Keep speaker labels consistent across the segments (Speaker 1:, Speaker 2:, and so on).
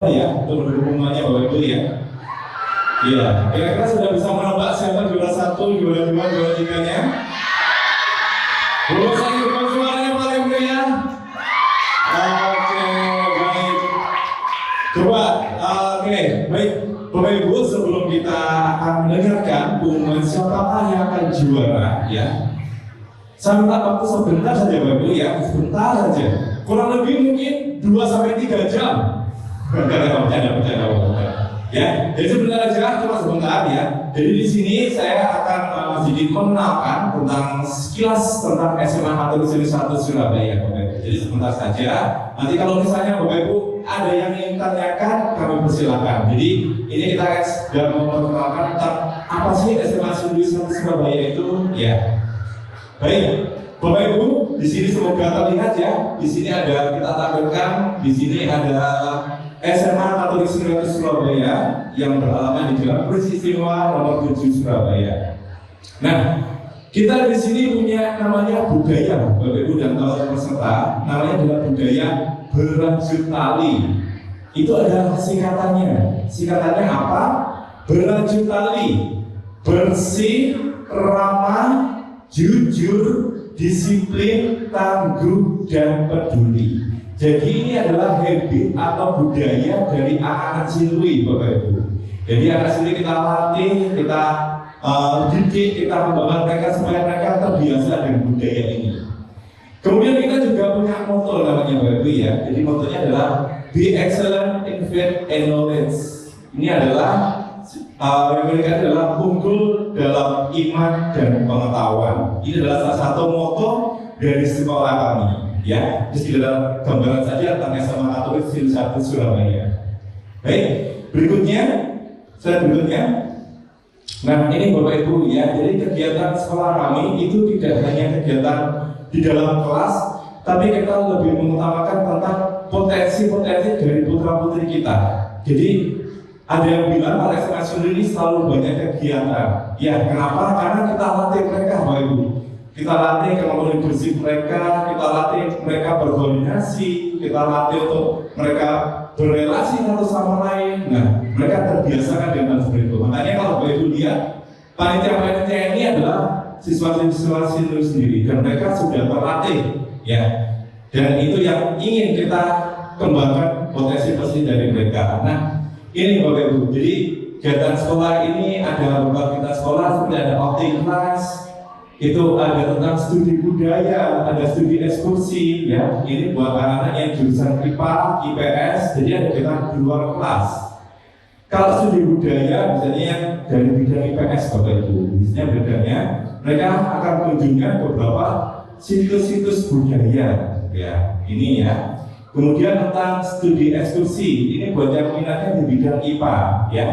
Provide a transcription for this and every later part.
Speaker 1: Ya untuk dukungannya Bapak Ibu ya. Iya, kira-kira sudah bisa menebak siapa juara 1, juara 2, juara 3-nya? Belum lagi bukan suaranya paling meriah. Oke, baik. Coba, baik. Bapak Ibu, sebelum kita akan mendengarkan pengumuman siapakah yang akan juara, ya. Saya minta waktu sebentar saja Bapak Ibu ya, sebentar saja. Kurang lebih mungkin 2-3 jam. Bercanda. Ya, jadi sebentar aja, cuma sebentar ya. Jadi di sini saya akan sedikit mengenalkan tentang sekilas tentang SMA Matur Seri 1 Surabaya, Bapak Ibu. Jadi sebentar saja. Nanti kalau misalnya Bapak Ibu ada yang ingin tanyakan, kami persilakan. Jadi ini kita sudah mau memperkenalkan tentang apa sih SMA Seri 1 Surabaya itu, ya. Baik, Bapak Ibu, di sini semoga terlihat ya. Di sini ada kita tampilkan, di sini ada SMA Katolik Seri 1 Surabaya yang beralamat di Jalan Peristiwa nomor 7 Surabaya. Nah, kita di sini punya namanya budaya, Bapak Ibu dan calon peserta, namanya adalah budaya berlanjut tali. Itu ada singkatannya. Singkatannya apa? Berlanjut tali, bersih, ramah, jujur, disiplin, tangguh, dan peduli. Jadi ini adalah habit atau budaya dari anak-anak Silwi, Bapak Ibu. Jadi anak Silwi kita latih, kita didik, kita membangun mereka supaya mereka terbiasa dengan budaya ini. Kemudian kita juga punya motto namanya Bapak Ibu ya. Jadi mottonya adalah Be excellent in faith and knowledge. Ini adalah mereka adalah unggul dalam iman dan pengetahuan. Ini adalah salah satu motto dari sekolah kami. Ya, di dalam gambaran saja tentang SMA Katolik Seri 1 Surabaya. Baik, berikutnya. Nah, ini Bapak Ibu ya. Jadi kegiatan sekolah kami itu tidak hanya kegiatan di dalam kelas, tapi kita lebih mengutamakan tentang potensi-potensi dari putra-putri kita. Jadi ada yang bilang kalau SMA Suri ini selalu banyak kegiatan. Ya, kenapa? Karena kita latih mereka, Bapak Ibu. Kita latih kemampuan leadership mereka, kita latih mereka berkoordinasi, kita latih untuk mereka berrelasi satu sama lain. Nah, mereka terbiasakan dengan seperti itu. Makanya kalau Bapak Ibu lihat, panitia ini adalah siswa-siswa Silwi sendiri dan mereka sudah terlatih, ya. Dan itu yang ingin kita kembangkan potensi dari mereka. Nah, ini Bapak Ibu. Jadi kegiatan sekolah ini ada beberapa kita sekolah seperti ada outing class. Itu ada tentang studi budaya, ada studi ekskursi, ya. Ini buat anak-anak yang jurusan IPA, IPS, jadi ada kita di luar kelas. Kalau studi budaya, misalnya yang dari bidang IPS, Bapak Ibu, biasanya bedanya mereka akan kunjungan beberapa situs-situs budaya, ya. Ini ya. Kemudian tentang studi ekskursi, ini buat yang minatnya di bidang IPA, ya.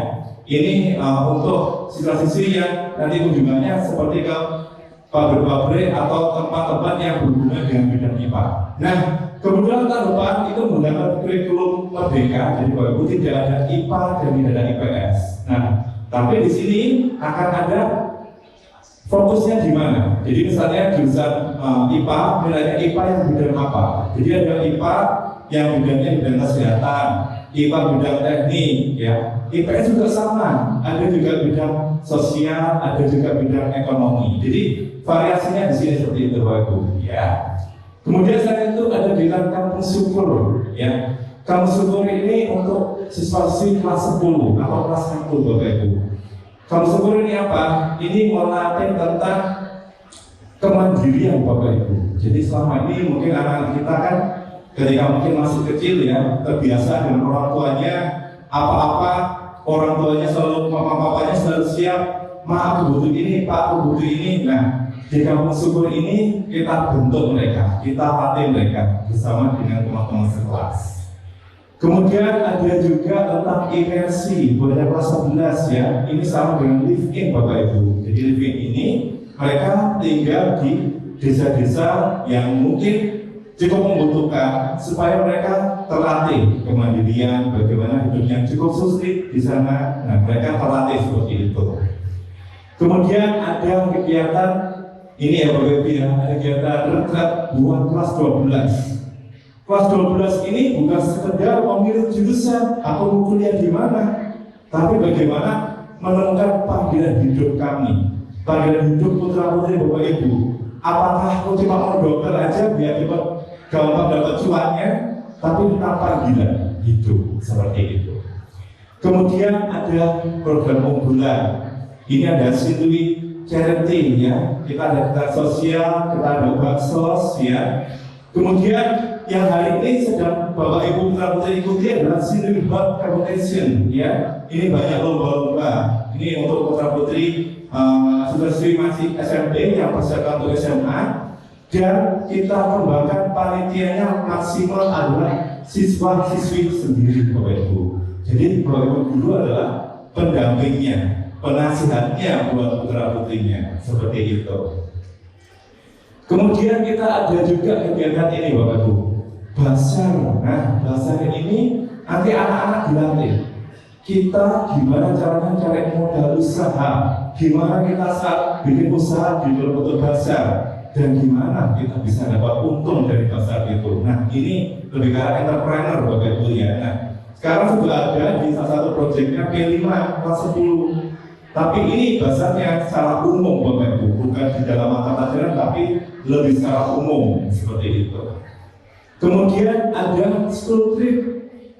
Speaker 1: Ini untuk siswa-siswi yang nanti kunjungannya seperti ke pabrik-pabrik atau tempat-tempat yang berhubungan dengan bidang IPA. Nah, kemudian tahun depan itu menggunakan kurikulum merdeka, jadi Bapak Ibu tidak ada IPA dan tidak ada IPS. Nah, tapi di sini akan ada fokusnya di mana? Jadi misalnya jurusan IPA, nilainya IPA yang bidang apa? Jadi ada IPA yang bidangnya bidang kesehatan, IPA bidang teknik, ya. IPS juga sama, ada juga bidang sosial, ada juga bidang ekonomi. Jadi variasinya di sini seperti itu, Bapak Ibu, ya. Kemudian selain itu ada bilang kampus syukur, ya. Kampus syukur ini untuk siswa-siswi kelas 10 atau kelas 1, Bapak Ibu. Kampus syukur ini apa? Ini melatih tentang kemandirian, Bapak Ibu. Jadi selama ini mungkin anak kita kan ketika mungkin masih kecil ya, terbiasa dengan orang tuanya, apa-apa orang tuanya selalu, mama-papanya selalu siap, maaf aku butuh ini, Pak aku butuh ini. Nah, di kampung syukur ini kita bentuk mereka, kita latih mereka bersama dengan teman-teman sekelas. Kemudian ada juga tentang imersi pada kelas 11 ya. Ini sama dengan live in, Bapak Ibu. Jadi live in ini mereka tinggal di desa-desa yang mungkin cukup membutuhkan supaya mereka terlatih kemandirian, bagaimana hidup yang cukup sulit di sana. Nah, mereka terlatih seperti itu. Kemudian ada kegiatan ini ya Bapak Ibu ya, ada kegiatan retret buat kelas 12. Kelas 12 ini bukan sekedar memilih jurusan atau mau kuliah di mana, tapi bagaimana menemukan panggilan hidup kami, panggilan hidup putra putri Bapak Ibu. Apakah aku cuma mau dokter aja biar cepat gampang dapat cuannya, tapi tentang panggilan hidup seperti itu. Kemudian ada program unggulan. Ini ada Sinui Charity ya. Kita ada kegiatan sosial, kita ada baksos ya. Kemudian yang hari ini sedang Bapak Ibu putra putri ikuti adalah Sinui Hot Competition ya. Ini banyak lomba-lomba. Ini untuk putra putri siswa-siswi masih SMP yang persiapan untuk SMA, dan kita kembangkan panitianya maksimal adalah siswa-siswi sendiri Bapak Ibu. Jadi Bapak Ibu guru adalah pendampingnya, penasihatnya buat putra putrinya seperti itu. Kemudian kita ada juga kegiatan ini Bapak Ibu, Basar. Nah, Basar ini nanti anak-anak dilatih. Kita gimana caranya cari modal usaha, gimana kita saat bikin usaha di bentuk Basar, dan gimana kita bisa dapat untung dari Basar itu. Nah, ini lebih ke arah entrepreneur Bapak Ibu ya. Nah, sekarang sudah ada di salah satu proyeknya P5 kelas 10. Tapi ini Basarnya secara umum Bapak Ibu, bukan di dalam mata pelajaran tapi lebih secara umum seperti itu. Kemudian ada school trip.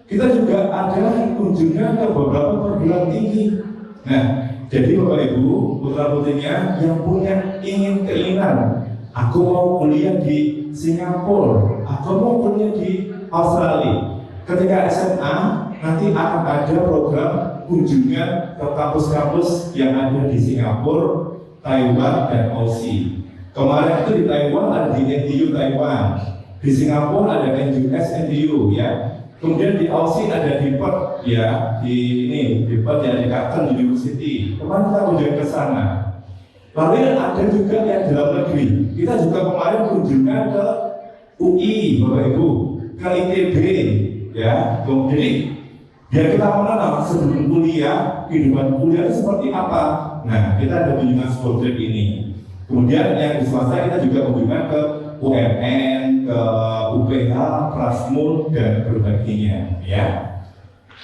Speaker 1: Kita juga ada kunjungan ke beberapa perguruan tinggi. Nah, jadi Bapak Ibu, putra putrinya yang punya keinginan, aku mau kuliah di Singapura, aku mau kuliah di Australia. Ketika SMA, nanti akan ada program kunjungan ke kampus-kampus yang ada di Singapura, Taiwan, dan Aussie. Kemarin itu di Taiwan ada di NTU Taiwan, di Singapura ada NTU ya. Kemudian di Aussie ada di Perth ya, di Perth ya, di Carleton University. Kemarin kita kunjungan ke sana. Lalu ada juga yang dalam negeri. Kita juga kemarin kunjungan ke UI Bapak Ibu, ke ITB ya. Jadi biar kita mengenal sebelum kuliah, kehidupan kuliah itu seperti apa. Nah, kita ada kunjungan school trip ini. Kemudian yang di swasta kita juga kunjungan ke UMN, ke UPH, Prasmul, dan berbagainya ya.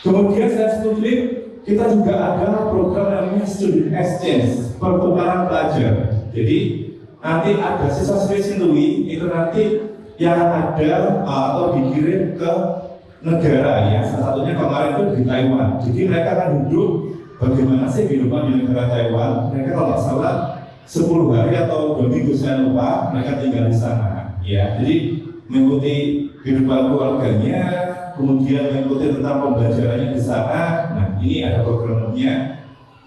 Speaker 1: Kemudian selain school trip, kita juga ada program namanya student exchange, pertukaran pelajar. Jadi nanti ada siswa-siswi Sinui itu nanti yang ada atau dikirim ke negara ya, salah satunya kemarin itu di Taiwan. Jadi mereka akan duduk bagaimana sih kehidupan di negara Taiwan. Mereka kalau nggak salah 10 hari atau 2 minggu saya lupa, mereka tinggal di sana ya. Jadi mengikuti kehidupan keluarganya, kemudian mengikuti tentang pembelajarannya di sana. Nah, ini ada programnya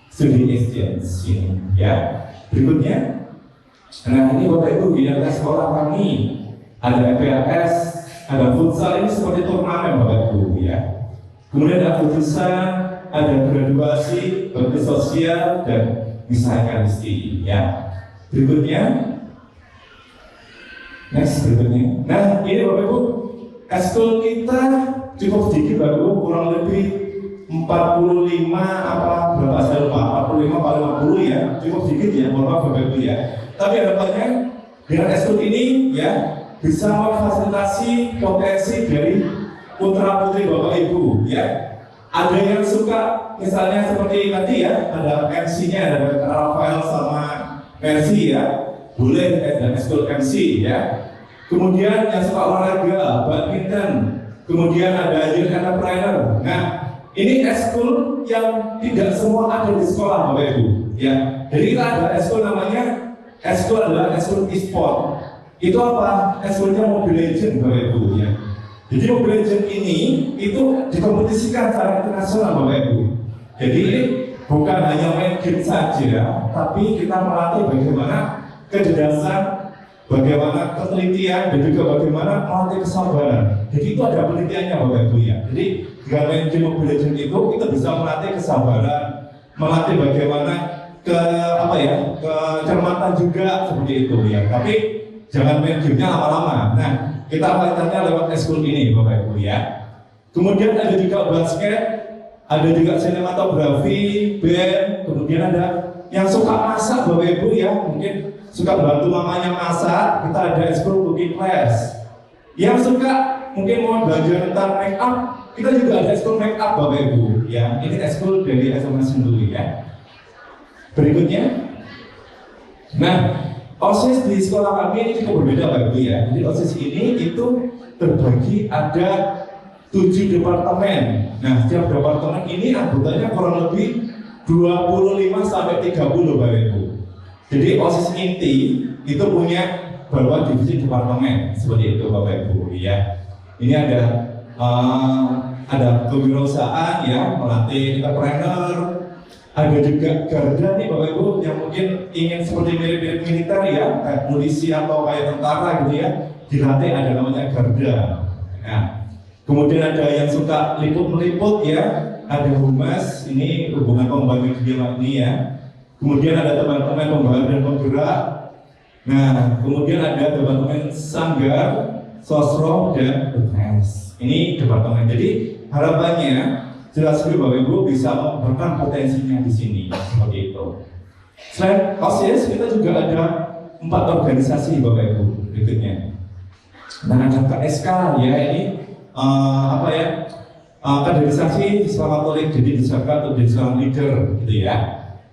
Speaker 1: Student Exchange ini ya. Berikutnya, nah ini Bapak Ibu di sekolah kami ada PLS, ada futsal, ini seperti turnamen Bapak Ibu ya. Kemudian ada futsal, ada graduasi, bakti sosial, dan misalkan ya. Berikutnya, next berikutnya. Nah ini Bapak Ibu, eskul kita cukup sedikit Bapak Ibu, kurang lebih 45 apa berapa saya lupa, 45 atau 50 ya, cukup sedikit ya, mohon maaf Bapak Ibu ya. Tapi harapannya dengan eskul ini ya bisa memfasilitasi potensi dari putra putri Bapak Ibu ya. Ada yang suka misalnya seperti tadi ya, ada MC-nya, ada Rafael sama Mercy ya, boleh dan eskul MC ya. Kemudian yang suka olahraga, badminton, kemudian ada youth entrepreneur. Nah, ini eskul yang tidak semua ada di sekolah Bapak Ibu ya. Jadi kita ada eskul namanya, eskul adalah eskul e-sport. Itu apa? Eskulnya Mobile Legends Bapak Ibu ya. Jadi Mobile Legends ini itu dikompetisikan secara internasional Bapak Ibu. Jadi bukan hanya main game saja, tapi kita melatih bagaimana kecerdasan, bagaimana ketelitian, dan juga bagaimana melatih kesabaran. Jadi itu ada penelitiannya Bapak Ibu ya. Jadi dengan main game Mobile Legends itu kita bisa melatih kesabaran, melatih bagaimana kecermatan juga seperti itu ya. Tapi jangan main gamenya lama-lama. Nah, kita latihannya lewat eskul ini Bapak Ibu ya. Kemudian ada juga basket, ada juga sinematografi, band, kemudian ada yang suka masak Bapak Ibu ya, mungkin suka bantu mamanya masak, kita ada eskul cooking class. Yang suka mungkin mau belajar tentang make up, kita juga ada ekskul make up Bapak Ibu. Ya, ini ekskul dari SMA Senduli ya. Berikutnya, nah OSIS di sekolah kami ini cukup berbeda Bapak Ibu ya. Jadi OSIS ini itu terbagi ada 7 departemen. Nah, setiap departemen ini anggotanya kurang lebih 25 sampai 30 Bapak Ibu. Jadi OSIS inti itu punya beberapa divisi departemen seperti itu Bapak Ibu ya. Ini ada kewirausahaan ya, melatih entrepreneur. Ada juga garda nih Bapak Ibu yang mungkin ingin seperti mirip-mirip militer ya, kayak polisi atau kayak tentara gitu ya, dilatih ada namanya garda. Nah, kemudian ada yang suka liput-meliput ya, ada humas, ini hubungan pembangunan media ini ya. Kemudian ada teman-teman pembahasan dan penggerak. Nah, kemudian ada departemen sanggar, sosro dan BPS. Ini departemen. Jadi harapannya jelas Bapak Ibu bisa memberikan potensinya di sini seperti itu. Selain OSIS, kita juga ada 4 organisasi Bapak Ibu berikutnya. Nah, ada KSK ya, ini kaderisasi di sekolah Katolik, jadi dijaga untuk jadi seorang leader gitu ya.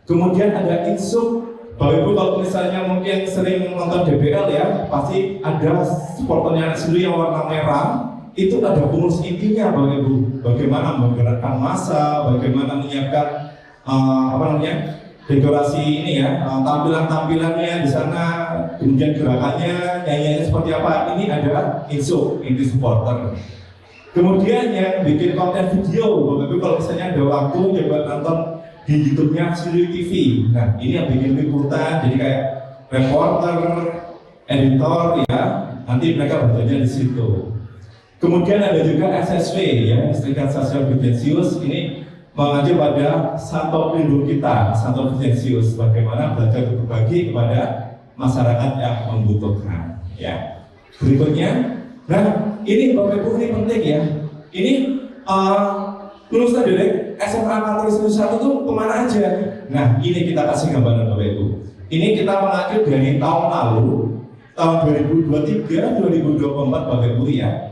Speaker 1: Kemudian ada INSUP. Bapak Ibu kalau misalnya mungkin sering nonton DBL ya, pasti ada supporternya anak sendiri yang warna merah. Itu ada pengurus intinya Bapak Ibu. Bagaimana menggerakkan massa, bagaimana menyiapkan dekorasi ini ya, tampilan-tampilannya di sana, kemudian gerakannya, nyanyiannya seperti apa. Ini adalah INSUP, inti supporter. Kemudian yang bikin konten video, Bapak Ibu kalau misalnya ada waktu coba nonton di YouTube-nya Senduli TV. Nah, ini yang bikin liputan, jadi kayak reporter, editor ya. Nanti mereka bekerja di situ. Kemudian ada juga SSW ya, Serikat Sosial Vidensius. Ini mengacu pada Santo Pelindung kita, Santo Vidensius, bagaimana belajar berbagi kepada masyarakat yang membutuhkan. Ya. Berikutnya, nah ini Bapak Ibu ini penting ya. Ini lulusan dari SMA Katolik 1 itu kemana aja? Nah, ini kita kasih gambaran Bapak Ibu. Ini kita mengacu dari tahun lalu, tahun 2023, 2024 Bapak Ibu ya.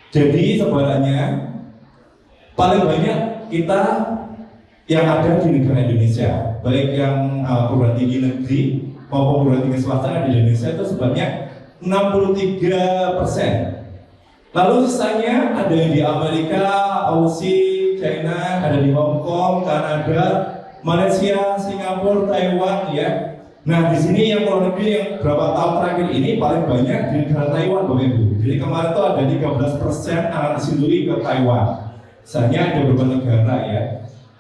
Speaker 1: Jadi sebenarnya paling banyak kita yang ada di negara Indonesia, baik yang perguruan tinggi negeri maupun perguruan tinggi swasta di Indonesia itu sebanyak 63%. Lalu sisanya ada yang di Amerika, Aussie, China, ada di Hong Kong, Kanada, Malaysia, Singapura, Taiwan ya. Nah di sini yang luar negeri yang berapa tahun terakhir ini paling banyak di negara Taiwan Bapak Ibu. Jadi kemarin itu ada 13% anak Senduli ke Taiwan. Misalnya ada beberapa negara ya.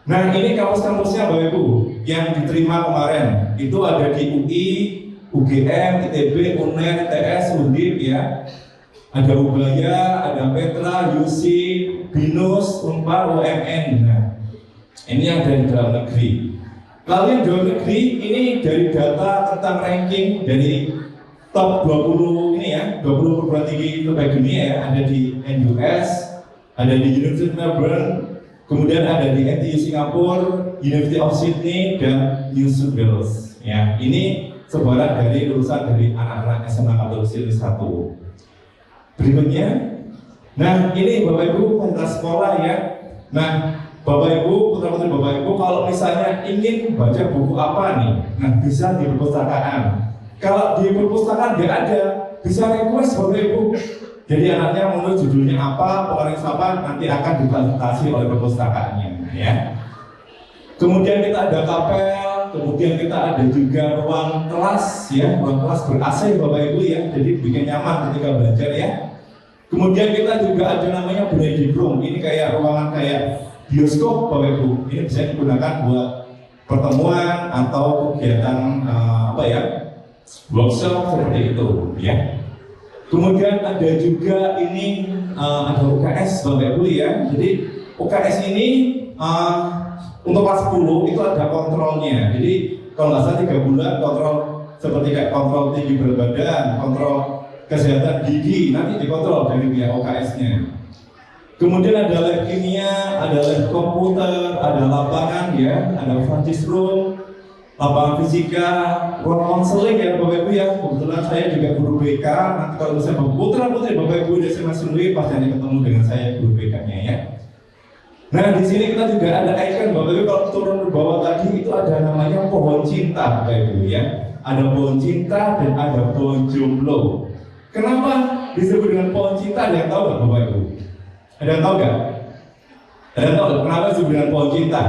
Speaker 1: Nah ini kampus-kampusnya Bapak Ibu yang diterima kemarin itu ada di UI, UGM, ITB, UNER, ITS, Undip ya. Ada Ubaya, ada Petra, UC, BINUS, UNPAR, UMN. Nah, ini yang dari dalam negeri. Lalu yang dalam negeri ini dari data tentang ranking dari top 20 ini ya, 20 perguruan tinggi terbaik dunia ya, ada di NUS, ada di University of Melbourne, kemudian ada di NTU Singapura, University of Sydney, dan New South Wales. Ya, ini sebaran dari lulusan dari anak-anak SMA Katolik 1. Berikutnya, nah ini Bapak Ibu fasilitas sekolah ya. Nah Bapak Ibu, putra-putri Bapak Ibu, kalau misalnya ingin baca buku apa nih, nah bisa di perpustakaan. Kalau di perpustakaan nggak ada, bisa request Bapak Ibu. Jadi anaknya menurut judulnya apa, pengarang apa, nanti akan difasilitasi oleh perpustakaannya ya. Kemudian kita ada kapel, kemudian kita ada juga ruang kelas ya, ruang kelas ber-AC Bapak Ibu ya, jadi bikin nyaman ketika belajar ya. Kemudian kita juga ada namanya Brady Room, ini kayak ruangan kayak bioskop Bapak Ibu. Ini bisa digunakan buat pertemuan atau kegiatan workshop seperti itu ya. Kemudian ada juga ini ada UKS Bapak Ibu ya. Jadi UKS ini untuk kelas 10 itu ada kontrolnya. Jadi kalau nggak salah 3 bulan kontrol seperti kayak kontrol tinggi berat badan, kontrol kesehatan gigi, nanti dikontrol dari pihak OKS-nya. Kemudian ada lab kimia, ada lab komputer, ada lapangan ya, ada practice room, lapangan fisika, ruang konseling ya Bapak Ibu ya. Kebetulan saya juga guru BK. Nanti kalau misalnya putra putri Bapak Ibu di SMA Senui pasti akan ketemu dengan saya guru BK-nya ya. Nah di sini kita juga ada icon Bapak Ibu, kalau turun ke bawah tadi itu ada namanya pohon cinta Bapak Ibu ya. Ada pohon cinta dan ada pohon jomblo. Kenapa disebut dengan pohon cinta? Ada yang tahu nggak Bapak Ibu? Ada yang tahu nggak? Ada yang tahu kenapa disebut dengan pohon cinta?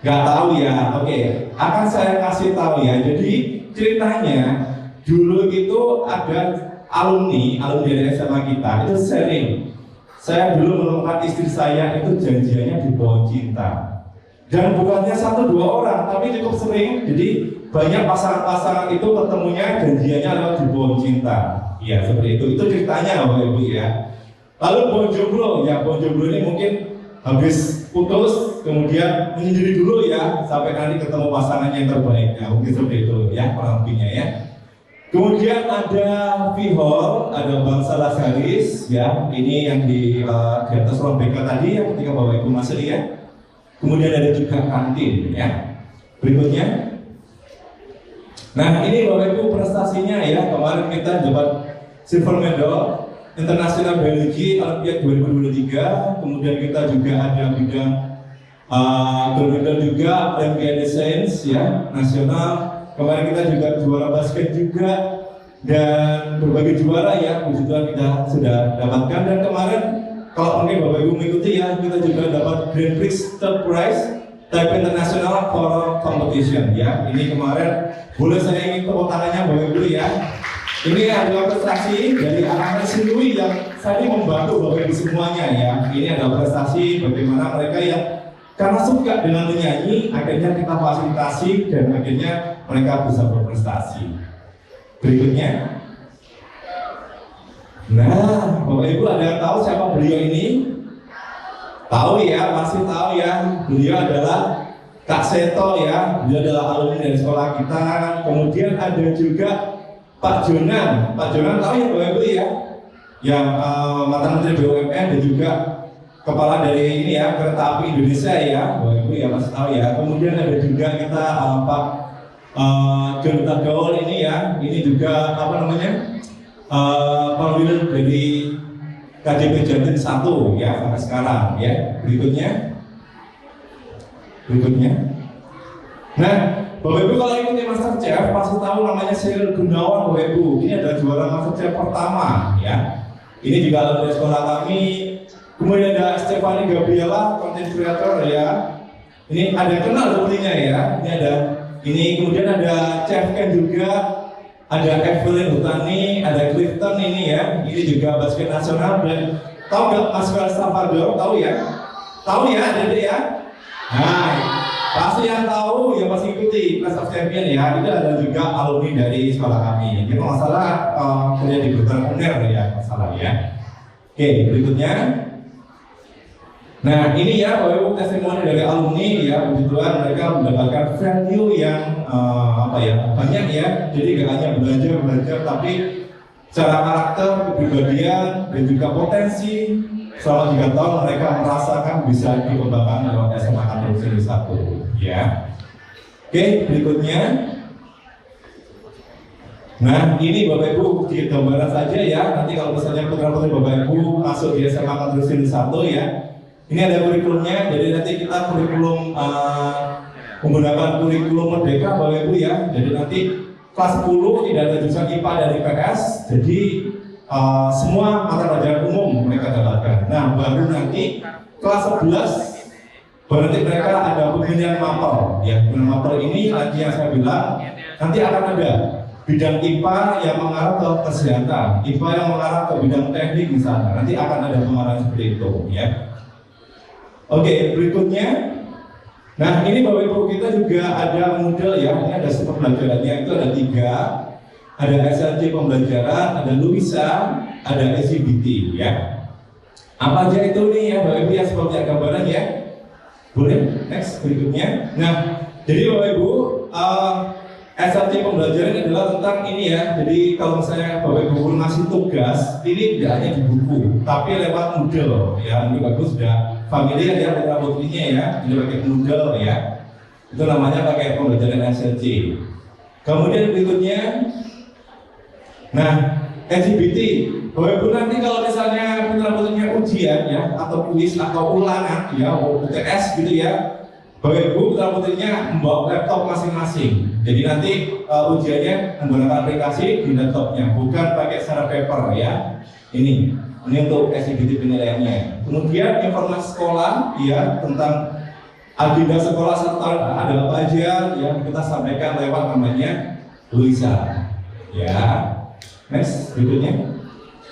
Speaker 1: Gak tahu ya, oke. Akan saya kasih tahu ya. Jadi ceritanya dulu itu ada alumni dari SMA kita itu sharing. Saya dulu menemukan istri saya itu janjiannya di pohon cinta. Dan bukannya 1-2 orang, tapi cukup sering. Jadi banyak pasangan-pasangan itu ketemunya janjiannya lewat di pohon cinta. Iya seperti itu. Itu ceritanya Bapak Ibu ya. Lalu pohon jomblo, ya pohon jomblo ini mungkin habis putus, kemudian menyendiri dulu ya sampai nanti ketemu pasangannya yang terbaik. Ya mungkin seperti itu ya kurang lebihnya ya. Kemudian ada Vihol, ada Bangsa Lasaris ya. Ini yang di atas ruang BK tadi ya ketika Bapak Ibu masuk ya. Kemudian ada juga kantin ya. Berikutnya. Nah ini Bapak Ibu prestasinya ya. Kemarin kita dapat silver medal International Biology Olimpiade 2023, kemudian kita juga ada bidang gold medal juga Olimpiade Science ya nasional. Kemarin kita juga juara basket juga dan berbagai juara ya puji Tuhan kita sudah dapatkan. Dan kemarin kalau mungkin Bapak Ibu mengikuti ya kita juga dapat Grand Prix Third Prize Type International for Competition ya. Ini kemarin boleh saya ingin tepuk tangannya Bapak Ibu ya. Ini adalah prestasi dari anak-anak Senui yang saya membantu Bapak Ibu semuanya ya. Ini adalah prestasi bagaimana mereka yang karena suka dengan menyanyi, akhirnya kita fasilitasi dan akhirnya mereka bisa berprestasi. Berikutnya. Nah, Bapak Ibu ada yang tahu siapa beliau ini? Tahu ya, masih tahu ya. Beliau adalah Kak Seto ya. Beliau adalah alumni dari sekolah kita. Kemudian ada juga Pak Jonan tahu ya Bapak Ibu ya, yang mantan Menteri BUMN dan juga kepala dari ini ya Kereta Api Indonesia ya, Bapak Ibu ya masih tahu ya. Kemudian ada juga kita Pak Jonathan Gaul ini ya, ini juga apa namanya perwira dari KDP Jatim 1 ya sampai sekarang ya. Berikutnya. Nah Bapak Ibu kalau ikuti MasterChef pasti tahu namanya Sheryl Gunawan Bapak Ibu. Ini adalah juara MasterChef pertama ya. Ini juga alumni sekolah kami. Kemudian ada Stephanie Gabriela, content creator ya. Ini ada yang kenal sepertinya ya. Ini kemudian ada Chef Ken juga. Ada Evelyn Hutani, ada Clifton ini ya. Ini juga basket nasional dan tahu nggak Mas Salvador? Tahu ya? Tahu ya, Dede ya? Nah, pasti yang tahu ya pasti ikuti Class of Champion ya. Itu ada juga alumni dari sekolah kami. Ini masalah kuliah di Kedokteran Uner ya masalah ya. Oke, berikutnya. Nah ini ya Bapak Ibu testimoni dari alumni ya, puji Tuhan mereka mendapatkan value yang banyak ya. Jadi gak hanya belajar tapi secara karakter, kepribadian dan juga potensi selama 3 tahun mereka merasakan bisa dikembangkan lewat SMA Kampus 1 ya. Oke, berikutnya. Nah ini Bapak Ibu di gambaran saja ya. Nanti kalau misalnya putra-putri Bapak Ibu masuk di SMA Kampus 1 ya, ini ada kurikulumnya. Jadi nanti kita kurikulum menggunakan kurikulum Merdeka Bapak Ibu ya. Jadi nanti kelas 10 tidak ada jurusan IPA dan IPS. Jadi semua mata pelajaran umum mereka dapatkan. Nah baru nanti kelas 11 baru nanti mereka ada pemilihan mapel ya. Pemilihan mapel ini nanti yang saya bilang nanti akan ada bidang IPA yang mengarah ke kesehatan, IPA yang mengarah ke bidang teknik misalnya. Nanti akan ada pengarahan seperti itu ya. Oke, berikutnya. Nah ini Bapak Ibu kita juga ada model ya. Ini ada sistem pembelajarannya itu ada 3. Ada SLC pembelajaran, ada Luisa, ada SCBT ya. Apa aja itu nih ya Bapak Ibu ya seperti gambaran ya. Boleh next berikutnya. Nah jadi Bapak Ibu SLC pembelajaran adalah tentang ini ya. Jadi kalau misalnya Bapak Ibu ngasih tugas, ini tidak hanya di buku, tapi lewat model ya. Ini bagus sudah familiar ya putra putrinya ya. Ini pakai model ya. Itu namanya pakai pembelajaran SLC. Kemudian berikutnya, nah LGBT. Bapak Ibu nanti kalau misalnya putra-putrinya ujian ya, atau kuis atau ulangan ya, UTS gitu ya, Bapak Ibu putra-putrinya membawa laptop masing-masing. Jadi nanti ujiannya menggunakan aplikasi di laptopnya, bukan pakai secara paper ya. Ini untuk LGBT penilaiannya. Kemudian informasi sekolah ya tentang agenda sekolah serta ada apa aja yang kita sampaikan lewat namanya Luisa. Ya, next berikutnya.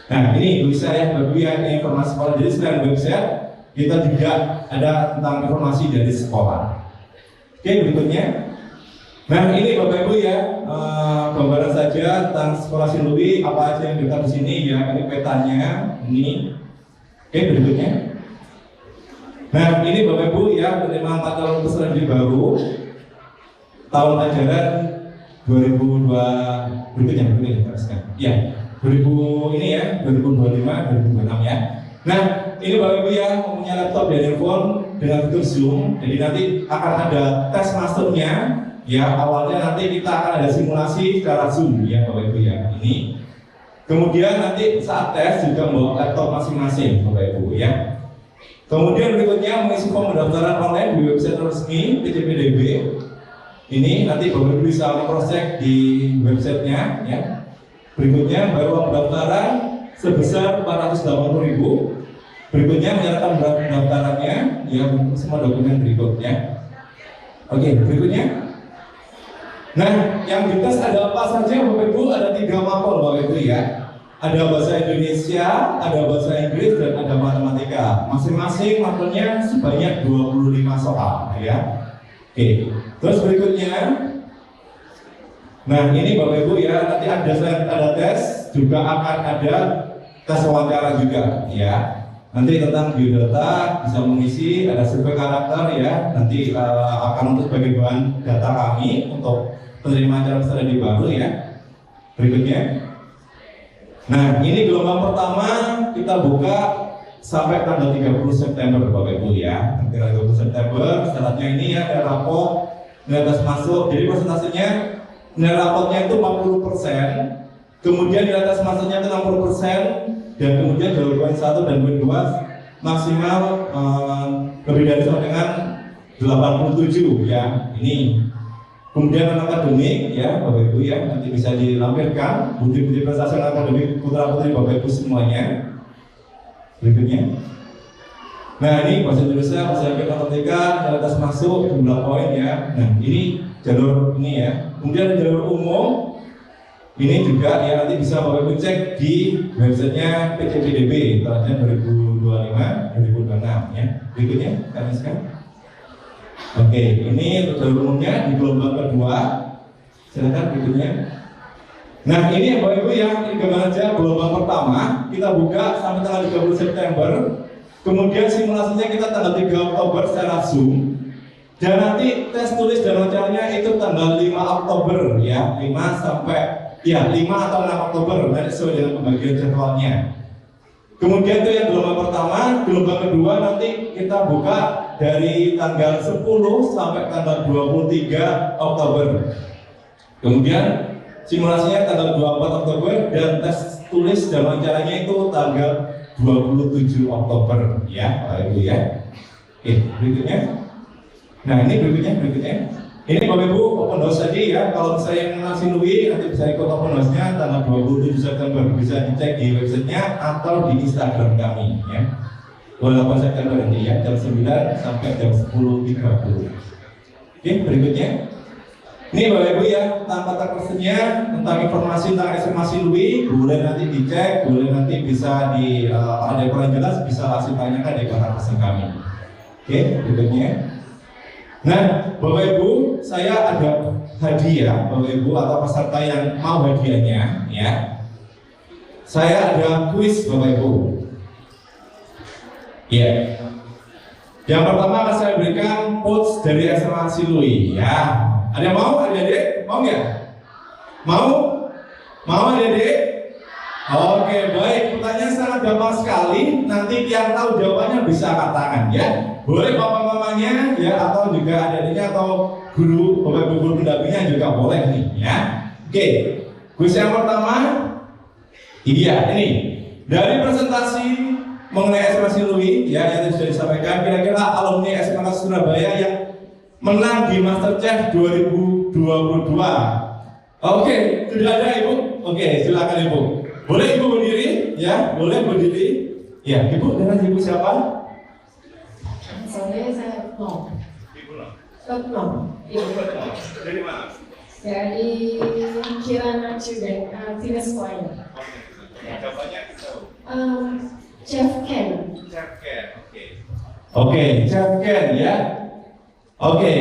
Speaker 1: Nah ini Luisa ya, bagian informasi sekolah. Jadi selain website, kita juga ada tentang informasi dari sekolah. Oke berikutnya. Nah ini Bapak Ibu ya, gambaran saja tentang sekolah Sinlui, apa aja yang dekat di sini ya. Ini petanya, ini. Oke berikutnya. Nah ini Bapak Ibu ya, penerimaan calon peserta didik baru tahun ajaran 2002 berikutnya teruskan. Ya 2000 ini ya 2025 2026 ya. Nah ini Bapak Ibu ya mempunyai laptop dan handphone dengan fitur Zoom. Jadi nanti akan ada tes masuknya ya. Awalnya nanti kita akan ada simulasi secara Zoom ya Bapak Ibu ya. Ini kemudian nanti saat tes juga membawa laptop masing-masing Bapak Ibu ya. Kemudian berikutnya mengisi form pendaftaran online di website resmi PCPDB. Ini nanti Bapak Ibu bisa cross-check di websitenya ya. Berikutnya baru pendaftaran sebesar 480.000. Berikutnya menyerahkan pendaftarannya ya semua dokumen berikutnya. Oke berikutnya. Nah yang dites ada apa saja Bapak Ibu? Ada 3 mapel Bapak Ibu ya. Ada bahasa Indonesia, ada bahasa Inggris, dan ada matematika. Masing-masing mapelnya sebanyak 25 soal ya. Oke, terus berikutnya. Nah ini Bapak Ibu ya, nanti ada tes, juga akan ada tes wawancara juga ya. Nanti tentang biodata bisa mengisi, ada survei karakter ya. Nanti akan untuk sebagai bahan data kami untuk penerimaan calon peserta didik baru ya. Berikutnya. Nah ini gelombang pertama kita buka sampai tanggal 30 September Bapak Ibu ya. Tanggal 30 September syaratnya ini ya ada rapor nilai tes masuk. Jadi persentasenya nilai raportnya itu 40%, kemudian nilai tes masuknya itu 60%, dan kemudian jalur poin 1 dan poin 2 maksimal lebih dari sama dengan 87 ya. Ini kemudian akademik ya Bapak Ibu ya, nanti bisa dilampirkan bukti-bukti prestasi akademik putra-putri Bapak Ibu semuanya. Berikutnya. Nah ini bahasa Indonesia, bahasa Inggris, matematika, nilai tes masuk, jumlah poin ya. Nah ini jalur ini ya. Kemudian jalur umum ini juga ya, nanti bisa Bapak Ibu cek di websitenya PCPDB tahun 2025-2026 ya. Berikutnya kami sekarang. Oke, ini untuk jalur umumnya di gelombang kedua. Silakan berikutnya. Nah ini ya Bapak Ibu ya, ini gambaran aja gelombang pertama kita buka sampai tanggal 30 September. Kemudian simulasinya kita tanggal 3 Oktober secara Zoom. Dan nanti tes tulis dan wawancaranya itu tanggal 5 Oktober ya, 5 sampai ya 5 atau 6 Oktober nanti sesuai dengan pembagian jadwalnya. Kemudian itu yang gelombang pertama, gelombang kedua nanti kita buka dari tanggal 10 sampai tanggal 23 Oktober. Kemudian simulasinya tanggal 24 Oktober dan tes tulis dan wawancaranya itu tanggal 27 Oktober ya Pak Ibu ya. Oke, berikutnya. Nah ini berikutnya. Ini Bapak Ibu open house tadi ya. Kalau saya yang Sinlui nanti bisa ikut open house-nya tanggal 27 September. Bisa dicek di websitenya atau di Instagram kami ya. 28 September nanti ya, jam 9 sampai jam 10.30. Oke, berikutnya. Ini Bapak Ibu ya, tentang kontak personnya, tentang informasi tentang SMA Sinlui, boleh nanti dicek, boleh nanti bisa ada yang kurang jelas bisa langsung tanyakan di kontak person kami. Oke, berikutnya. Nah, Bapak Ibu, saya ada hadiah Bapak Ibu atau peserta yang mau hadiahnya ya. Saya ada kuis Bapak Ibu. Ya. Yang pertama akan saya berikan quotes dari SMA Sinlui ya. Ada yang mau adik-adik? Mau nggak? Mau? Mau adik-adik? Oke, baik. Pertanyaan sangat gampang sekali. Nanti yang tahu jawabannya bisa angkat tangan ya. Boleh bapak mamanya ya, atau juga adik-adiknya atau guru, bapak ibu guru pendampingnya juga boleh nih ya. Oke, kuis yang pertama, iya ini dari presentasi mengenai SMA Silui ya yang sudah disampaikan, kira-kira alumni SMA Surabaya yang menang di MasterChef 2022. Oke, sudah ada ibu? Oke, silakan ibu. Boleh ibu berdiri? Ya, boleh berdiri. Ya, ibu dengan ibu siapa?
Speaker 2: Saya Retno. Retno.
Speaker 1: Dari mana?
Speaker 2: Dari Kirana Student Fitness Point.
Speaker 1: Jawabannya
Speaker 2: Chef Ken.
Speaker 1: Chef Ken, oke. Oke, Chef Ken ya. Oke,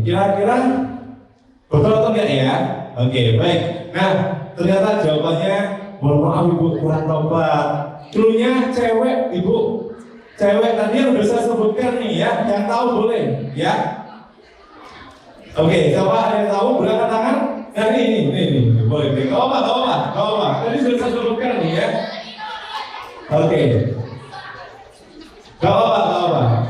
Speaker 1: kira-kira betul atau enggak ya? Oke, baik. Nah, ternyata jawabannya mohon maaf ibu kurang tepat. Cluenya cewek ibu. Cewek tadi yang udah saya sebutkan nih ya, yang tahu boleh ya. Oke, siapa ada yang tahu berangkat tangan? Nah ini boleh. Kau apa? Tadi sudah saya sebutkan nih ya. Oke. Kau apa?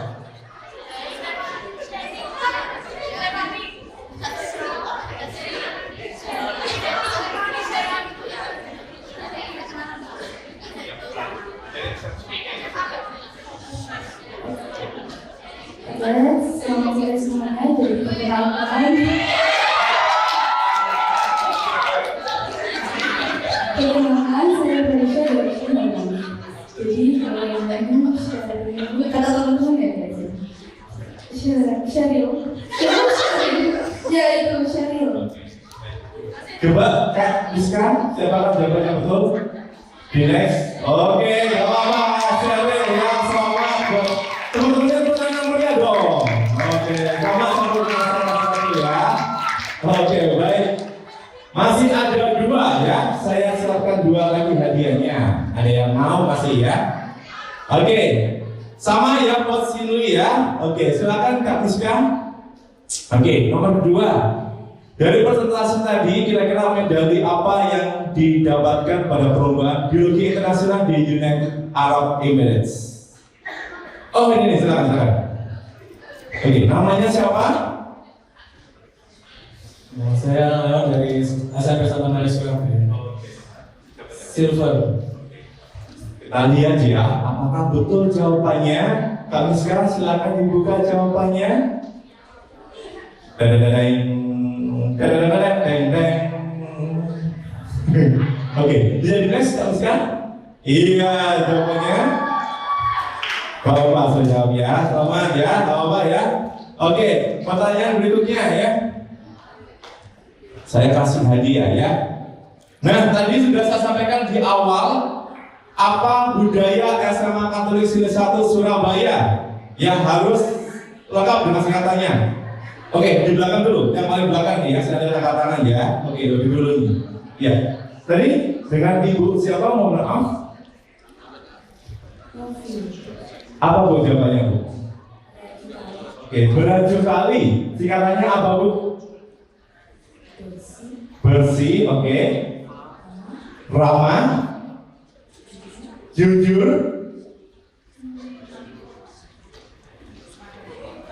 Speaker 2: Selamat sore semuanya. Jadi perkenalkan, saya Berisha dari Surabaya. Jadi kalau yang lain kata teman-teman ya guys. Sheryl. Ya itu Sheryl.
Speaker 1: Coba Kak Rizka, siapa jawabannya betul? Di next. Oke, gak apa-apa. Sheryl ya, selamat buat teman-temannya pertanyaan mulia dong. Oke, selamat satu ya. Oke, baik. Masih ada dua ya. Saya siapkan dua lagi hadiahnya. Ada yang mau masih ya? Oke, sama ya buat Silui ya. Oke, silakan Kak Rizka. Oke, nomor 2. Dari presentasi tadi, kira-kira medali apa yang didapatkan pada perlombaan biologi internasional di United Arab Emirates? Oh ini nih, silakan. Oke, namanya siapa?
Speaker 3: Saya Leon dari SMP Satu Malaysia. Silver.
Speaker 1: Kita lihat ya, apakah betul jawabannya? Kami sekarang silakan dibuka jawabannya. Oke, bisa di next teruskan? Iya, jawabannya. Bapak sudah jawab ya, selamat ya, Bapak ya. Oke, pertanyaan berikutnya ya. Saya kasih hadiah ya. Nah, tadi sudah saya sampaikan di awal apa budaya SMA Katolik Silih 1 Surabaya yang harus lengkap dengan singkatannya. Oke, di belakang dulu, yang paling belakang nih ya, saya ada angkat tangan ya. Oke, lebih dulu nih. Ya, tadi dengan ibu siapa mohon maaf? Apa bu jawabannya bu? Oke, beraju kali. Singkatannya apa bu? Bersih, oke. Ramah, jujur.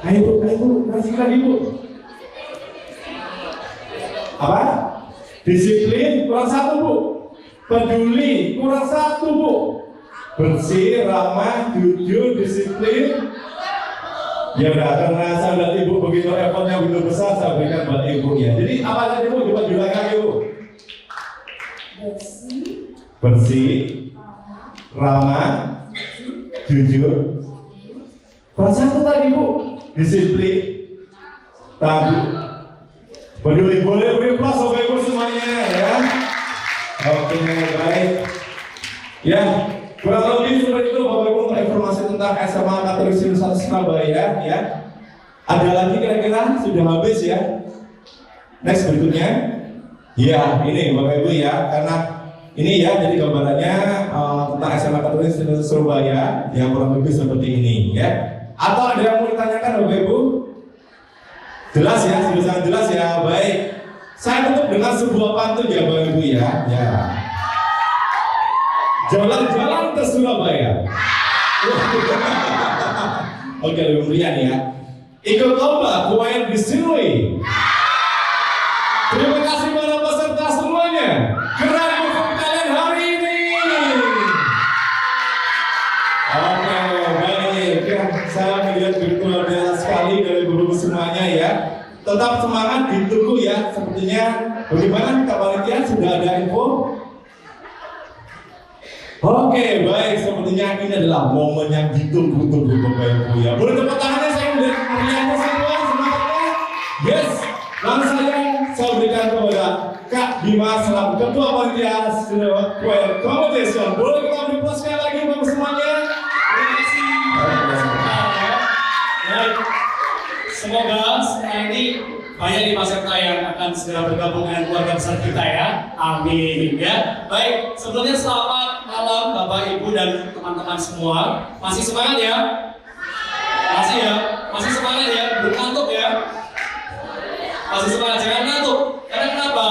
Speaker 1: Ayo bu, kasihkan ibu. Apa? Disiplin kurang 1 bu. Peduli kurang 1 bu. Bersih, ramah, jujur, disiplin. Ya udah, karena saya lihat ibu begitu effortnya begitu besar, saya berikan buat ibu ya. Jadi apa tadi bu? Coba diulang ibu. Bersih, ramah, jujur. Kurang 1 tadi bu. Disiplin, tabu, peduli. Boleh beri plus Bapak Ibu semuanya ya. Oke, baik. Ya, kurang lebih seperti itu Bapak Ibu untuk informasi tentang SMA Katolik Silih 1 Surabaya ya. Ada lagi kira-kira sudah habis ya. Next berikutnya. Ya, ini Bapak Ibu ya, karena ini ya jadi gambarannya tentang SMA Katolik Silih Surabaya yang kurang lebih seperti ini ya. Atau ada yang mau ditanyakan Bapak Ibu? Jelas ya, sudah sangat jelas ya. Baik, saya tutup dengan sebuah pantun ya Bapak Ibu ya. Ya. Jalan-jalan ke Surabaya. Oke, lebih meriah ya. Ikut lomba choir di sini. Terima kasih para peserta semuanya. Keren perform kalian hari ini. Oke, baik. Ya, saya melihat begitu luar biasa sekali dari guru semuanya ya. Tetap semangat, ditunggu ya. Sepertinya bagaimana Kak Panitia, sudah ada info? Oke, baik. Sepertinya ini adalah momen yang ditunggu-tunggu Bapak Ibu ya. Boleh tepuk tangannya, saya melihat meriahnya semua, semangatnya. Yes, langsung saja saya berikan kepada Kak Bima selaku Ketua Panitia Student Choir Competition. Boleh kita beri plus sekali lagi Bapak semuanya.
Speaker 3: Terima kasih. Baik. Semoga setelah ini banyak di peserta yang akan segera bergabung dengan keluarga besar kita ya. Amin ya. Baik, sebelumnya selamat malam Bapak Ibu dan teman-teman semua. Masih semangat ya? Masih ya? Masih semangat ya? Belum ngantuk ya? Masih semangat, jangan ngantuk. Karena kenapa?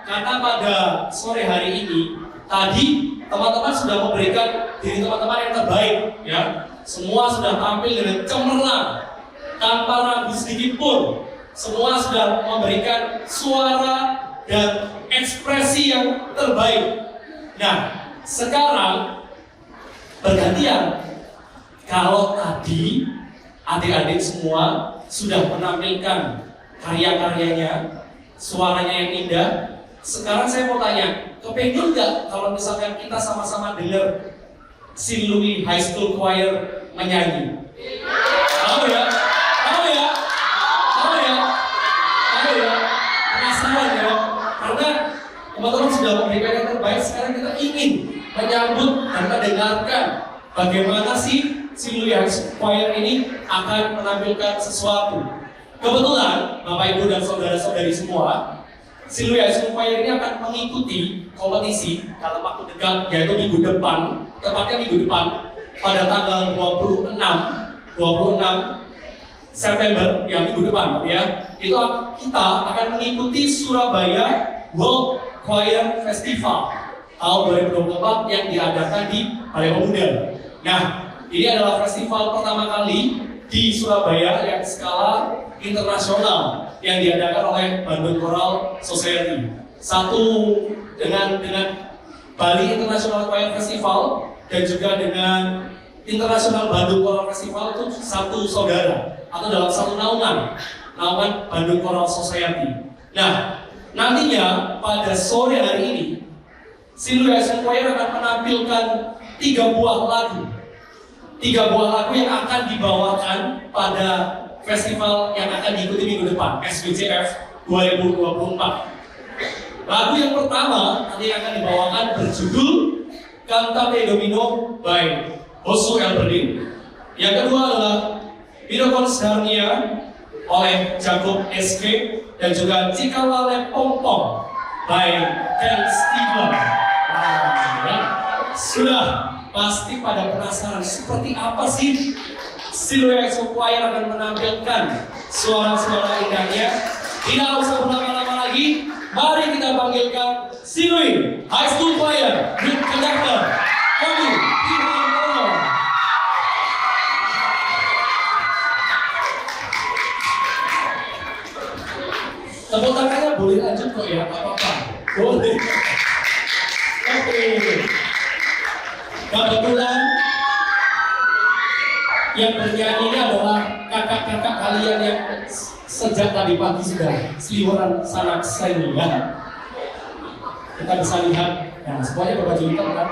Speaker 3: Karena pada sore hari ini tadi teman-teman sudah memberikan diri teman-teman yang terbaik ya. Semua sudah tampil dengan cemerlang tanpa ragu sedikit pun. Semua sudah memberikan suara dan ekspresi yang terbaik. Nah, sekarang bergantian. Kalau tadi adik-adik semua sudah menampilkan karya-karyanya, suaranya yang indah. Sekarang saya mau tanya, kepengen nggak kalau misalkan kita sama-sama dengar St. Louis High School Choir menyanyi? Tahu ya? Tahu ya? Tahu ya? Tahu ya? Penasaran ya? Karena teman-teman sudah memberikan yang terbaik. Sekarang kita ingin menyambut dan mendengarkan bagaimana sih St. Louis High School Choir ini akan menampilkan sesuatu. Kebetulan Bapak Ibu dan saudara-saudari semua, St. Louis High School Choir ini akan mengikuti kompetisi dalam waktu dekat, yaitu minggu depan, tepatnya minggu depan pada tanggal 26 September, yang minggu depan ya. Itu kita akan mengikuti Surabaya World Choir Festival tahun 2024 yang diadakan di Balai Pemuda. Nah, ini adalah festival pertama kali di Surabaya yang skala internasional yang diadakan oleh Bandung Choral Society. Satu dengan Bali International Choir Festival dan juga dengan International Bandung Choral Festival itu satu saudara atau dalam satu naungan Bandung Choral Society. Nah, nantinya pada sore hari ini St. Louis High School Choir akan menampilkan 3 buah lagu yang akan dibawakan pada festival yang akan diikuti minggu depan, SBCF 2024. Lagu yang pertama nanti akan dibawakan berjudul Cantate Domino by Hosu Elberdin. Yang kedua adalah Miracles Darnia oleh Jacob SK dan juga Cikalale Pompong by Ken Steven. Sudah pasti pada penasaran seperti apa sih St. Louis High School Choir akan menampilkan suara-suara indahnya. Tidak usah berlama-lama lagi, mari kita panggilkan St. Louis High School Choir with conductor Kami Ilham Rono. Tepuk tangannya boleh lanjut kok ya, nggak apa-apa. Boleh. Oke. Kebetulan yang bernyanyi ini adalah kakak-kakak kalian yang sejak tadi pagi sudah seliweran sanak seni ya. Kita bisa lihat, nah semuanya berbaju hitam kan.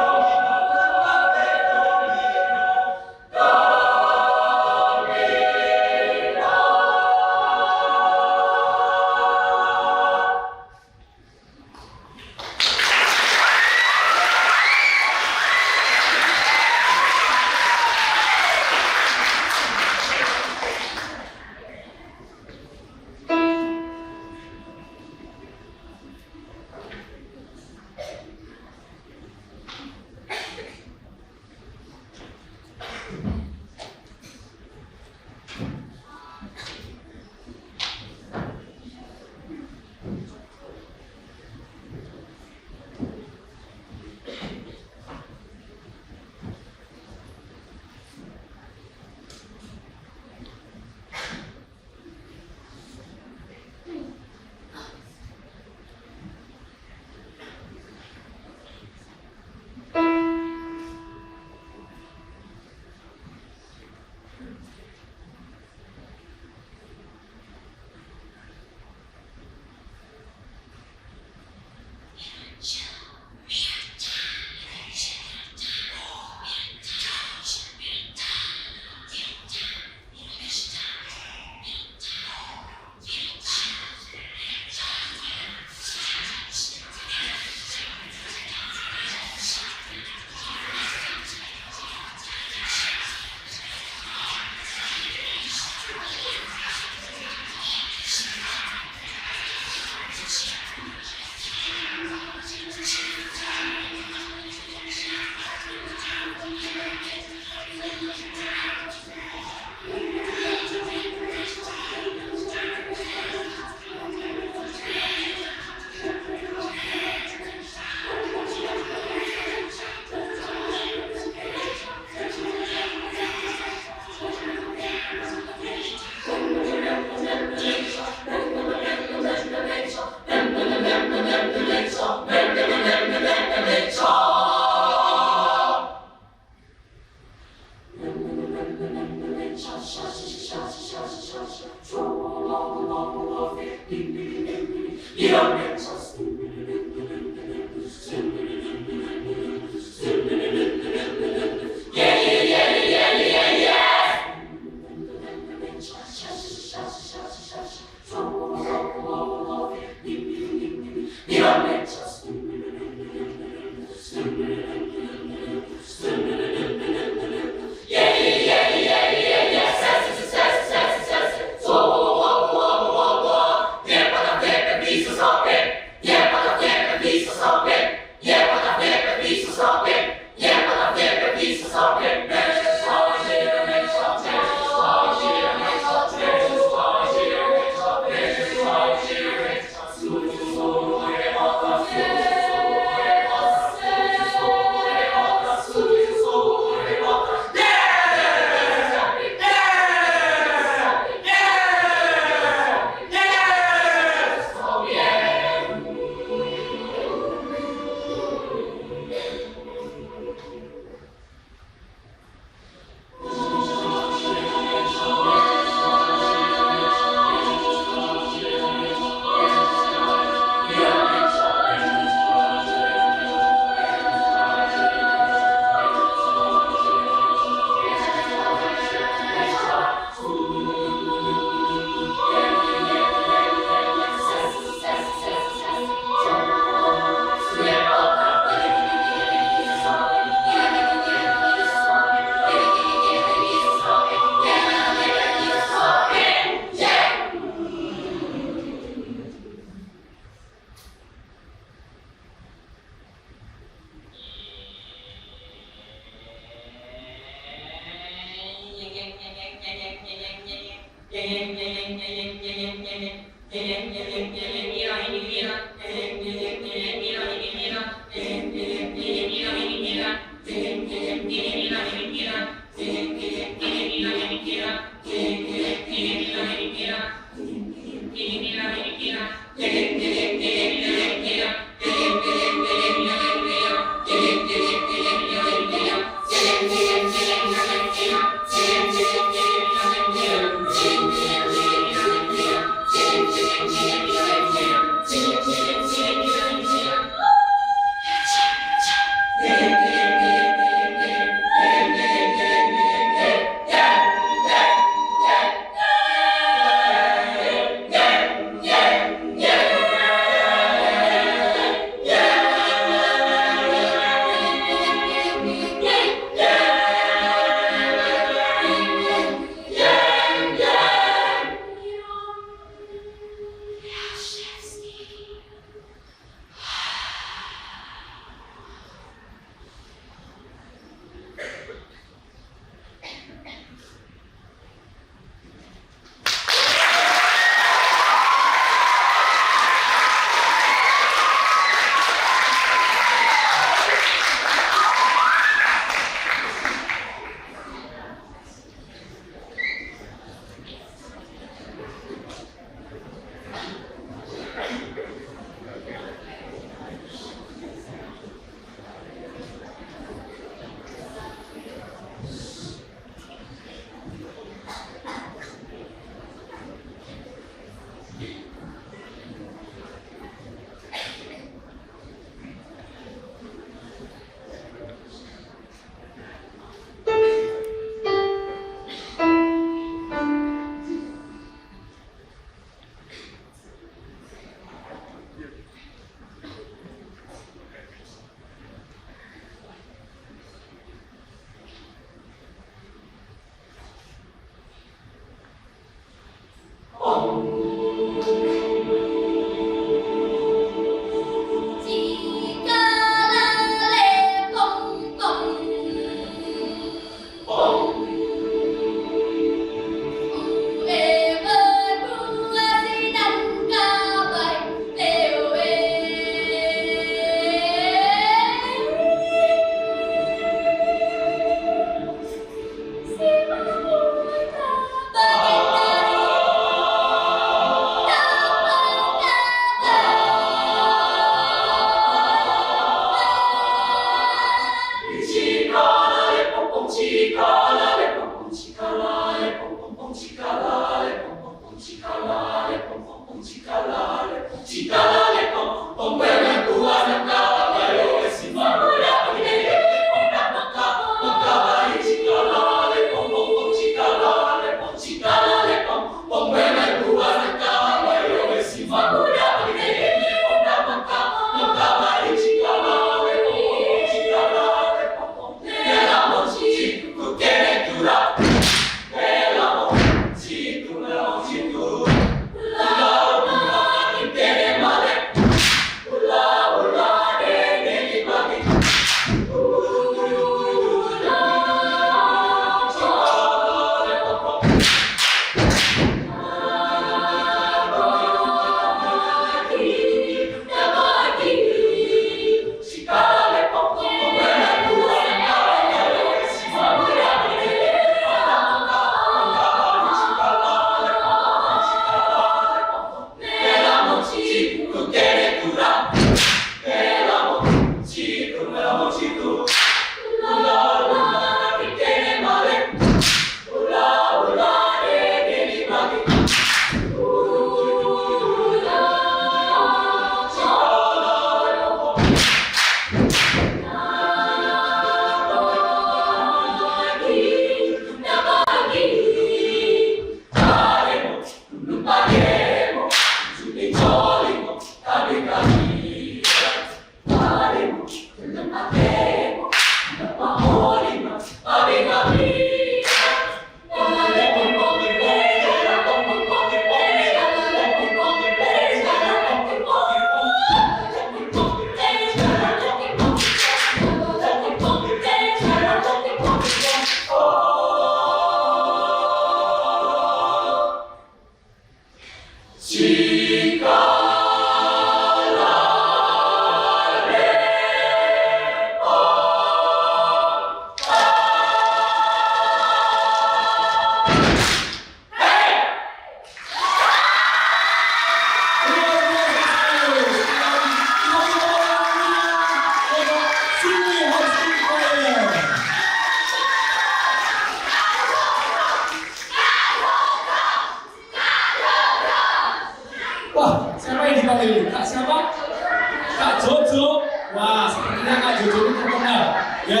Speaker 3: Kak Jojo. Wah, sepertinya Kak Jojo ini terkenal. Ya,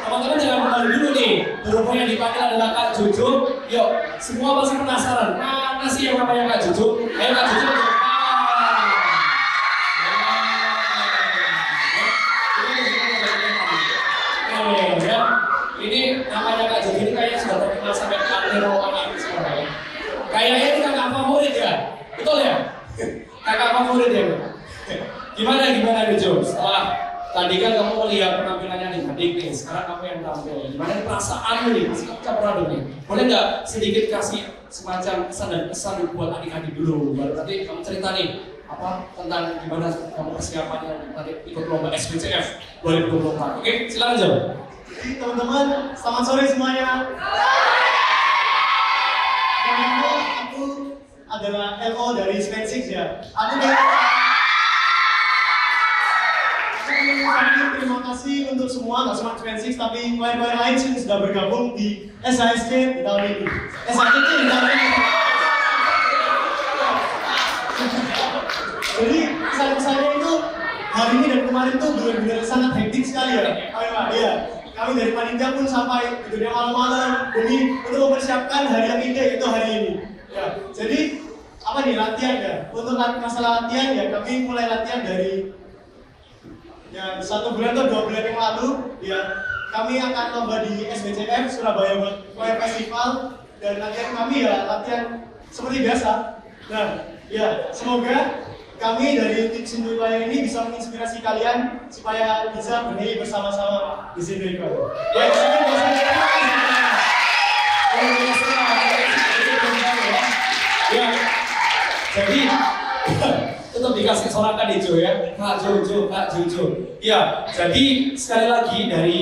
Speaker 3: teman-teman jangan kembali dulu nih. Berhubung yang dipanggil adalah Kak Jojo. Yuk, semua pasti penasaran. Mana sih yang namanya Kak Jojo? Ayo Kak Jojo. Ini namanya Kak Jojo ini kayaknya sudah terkenal sampai ke antero anak sekolah ya. Kayaknya ini kakak favorit ya, betul ya? Kakak favorit ya. Gimana nih Jo? Setelah tadi kan kamu melihat penampilannya nih adik nih, sekarang kamu yang tampil. Gimana perasaanmu nih? Masih campur aduk nih. Boleh nggak sedikit kasih semacam kesan dan pesan buat adik-adik dulu? Baru nanti kamu cerita nih apa tentang gimana kamu persiapannya nanti ikut lomba SBCF 2024. Oke, silakan Jo.
Speaker 4: Teman-teman, selamat sore semuanya. Aku adalah LO dari Span6 ya. Aku terima kasih untuk semua, nggak cuma Span6 tapi choir-choir lain yang sudah bergabung di SHSC di tahun ini. SHSC di tahun ini. Jadi kesan-kesannya itu hari ini dan kemarin tuh benar-benar sangat hektik sekali ya. Iya. Kami dari panitia pun sampai di dunia malam-malam demi untuk mempersiapkan hari yang indah yaitu hari ini. Ya, jadi apa nih latihan ya? Untuk masalah latihan ya kami mulai latihan dari ya 1 bulan atau 2 bulan yang lalu. Ya, kami akan lomba di SBCF Surabaya Choir Festival dan latihan kami ya latihan seperti biasa. Nah, ya semoga kami dari tim Sindu Choir ini bisa menginspirasi kalian supaya bisa bernyanyi bersama-sama di Sindu Choir. Ya,
Speaker 3: Ya, jadi tetap dikasih sorakan nih Jo ya, Kak Jojo. Ya, jadi sekali lagi dari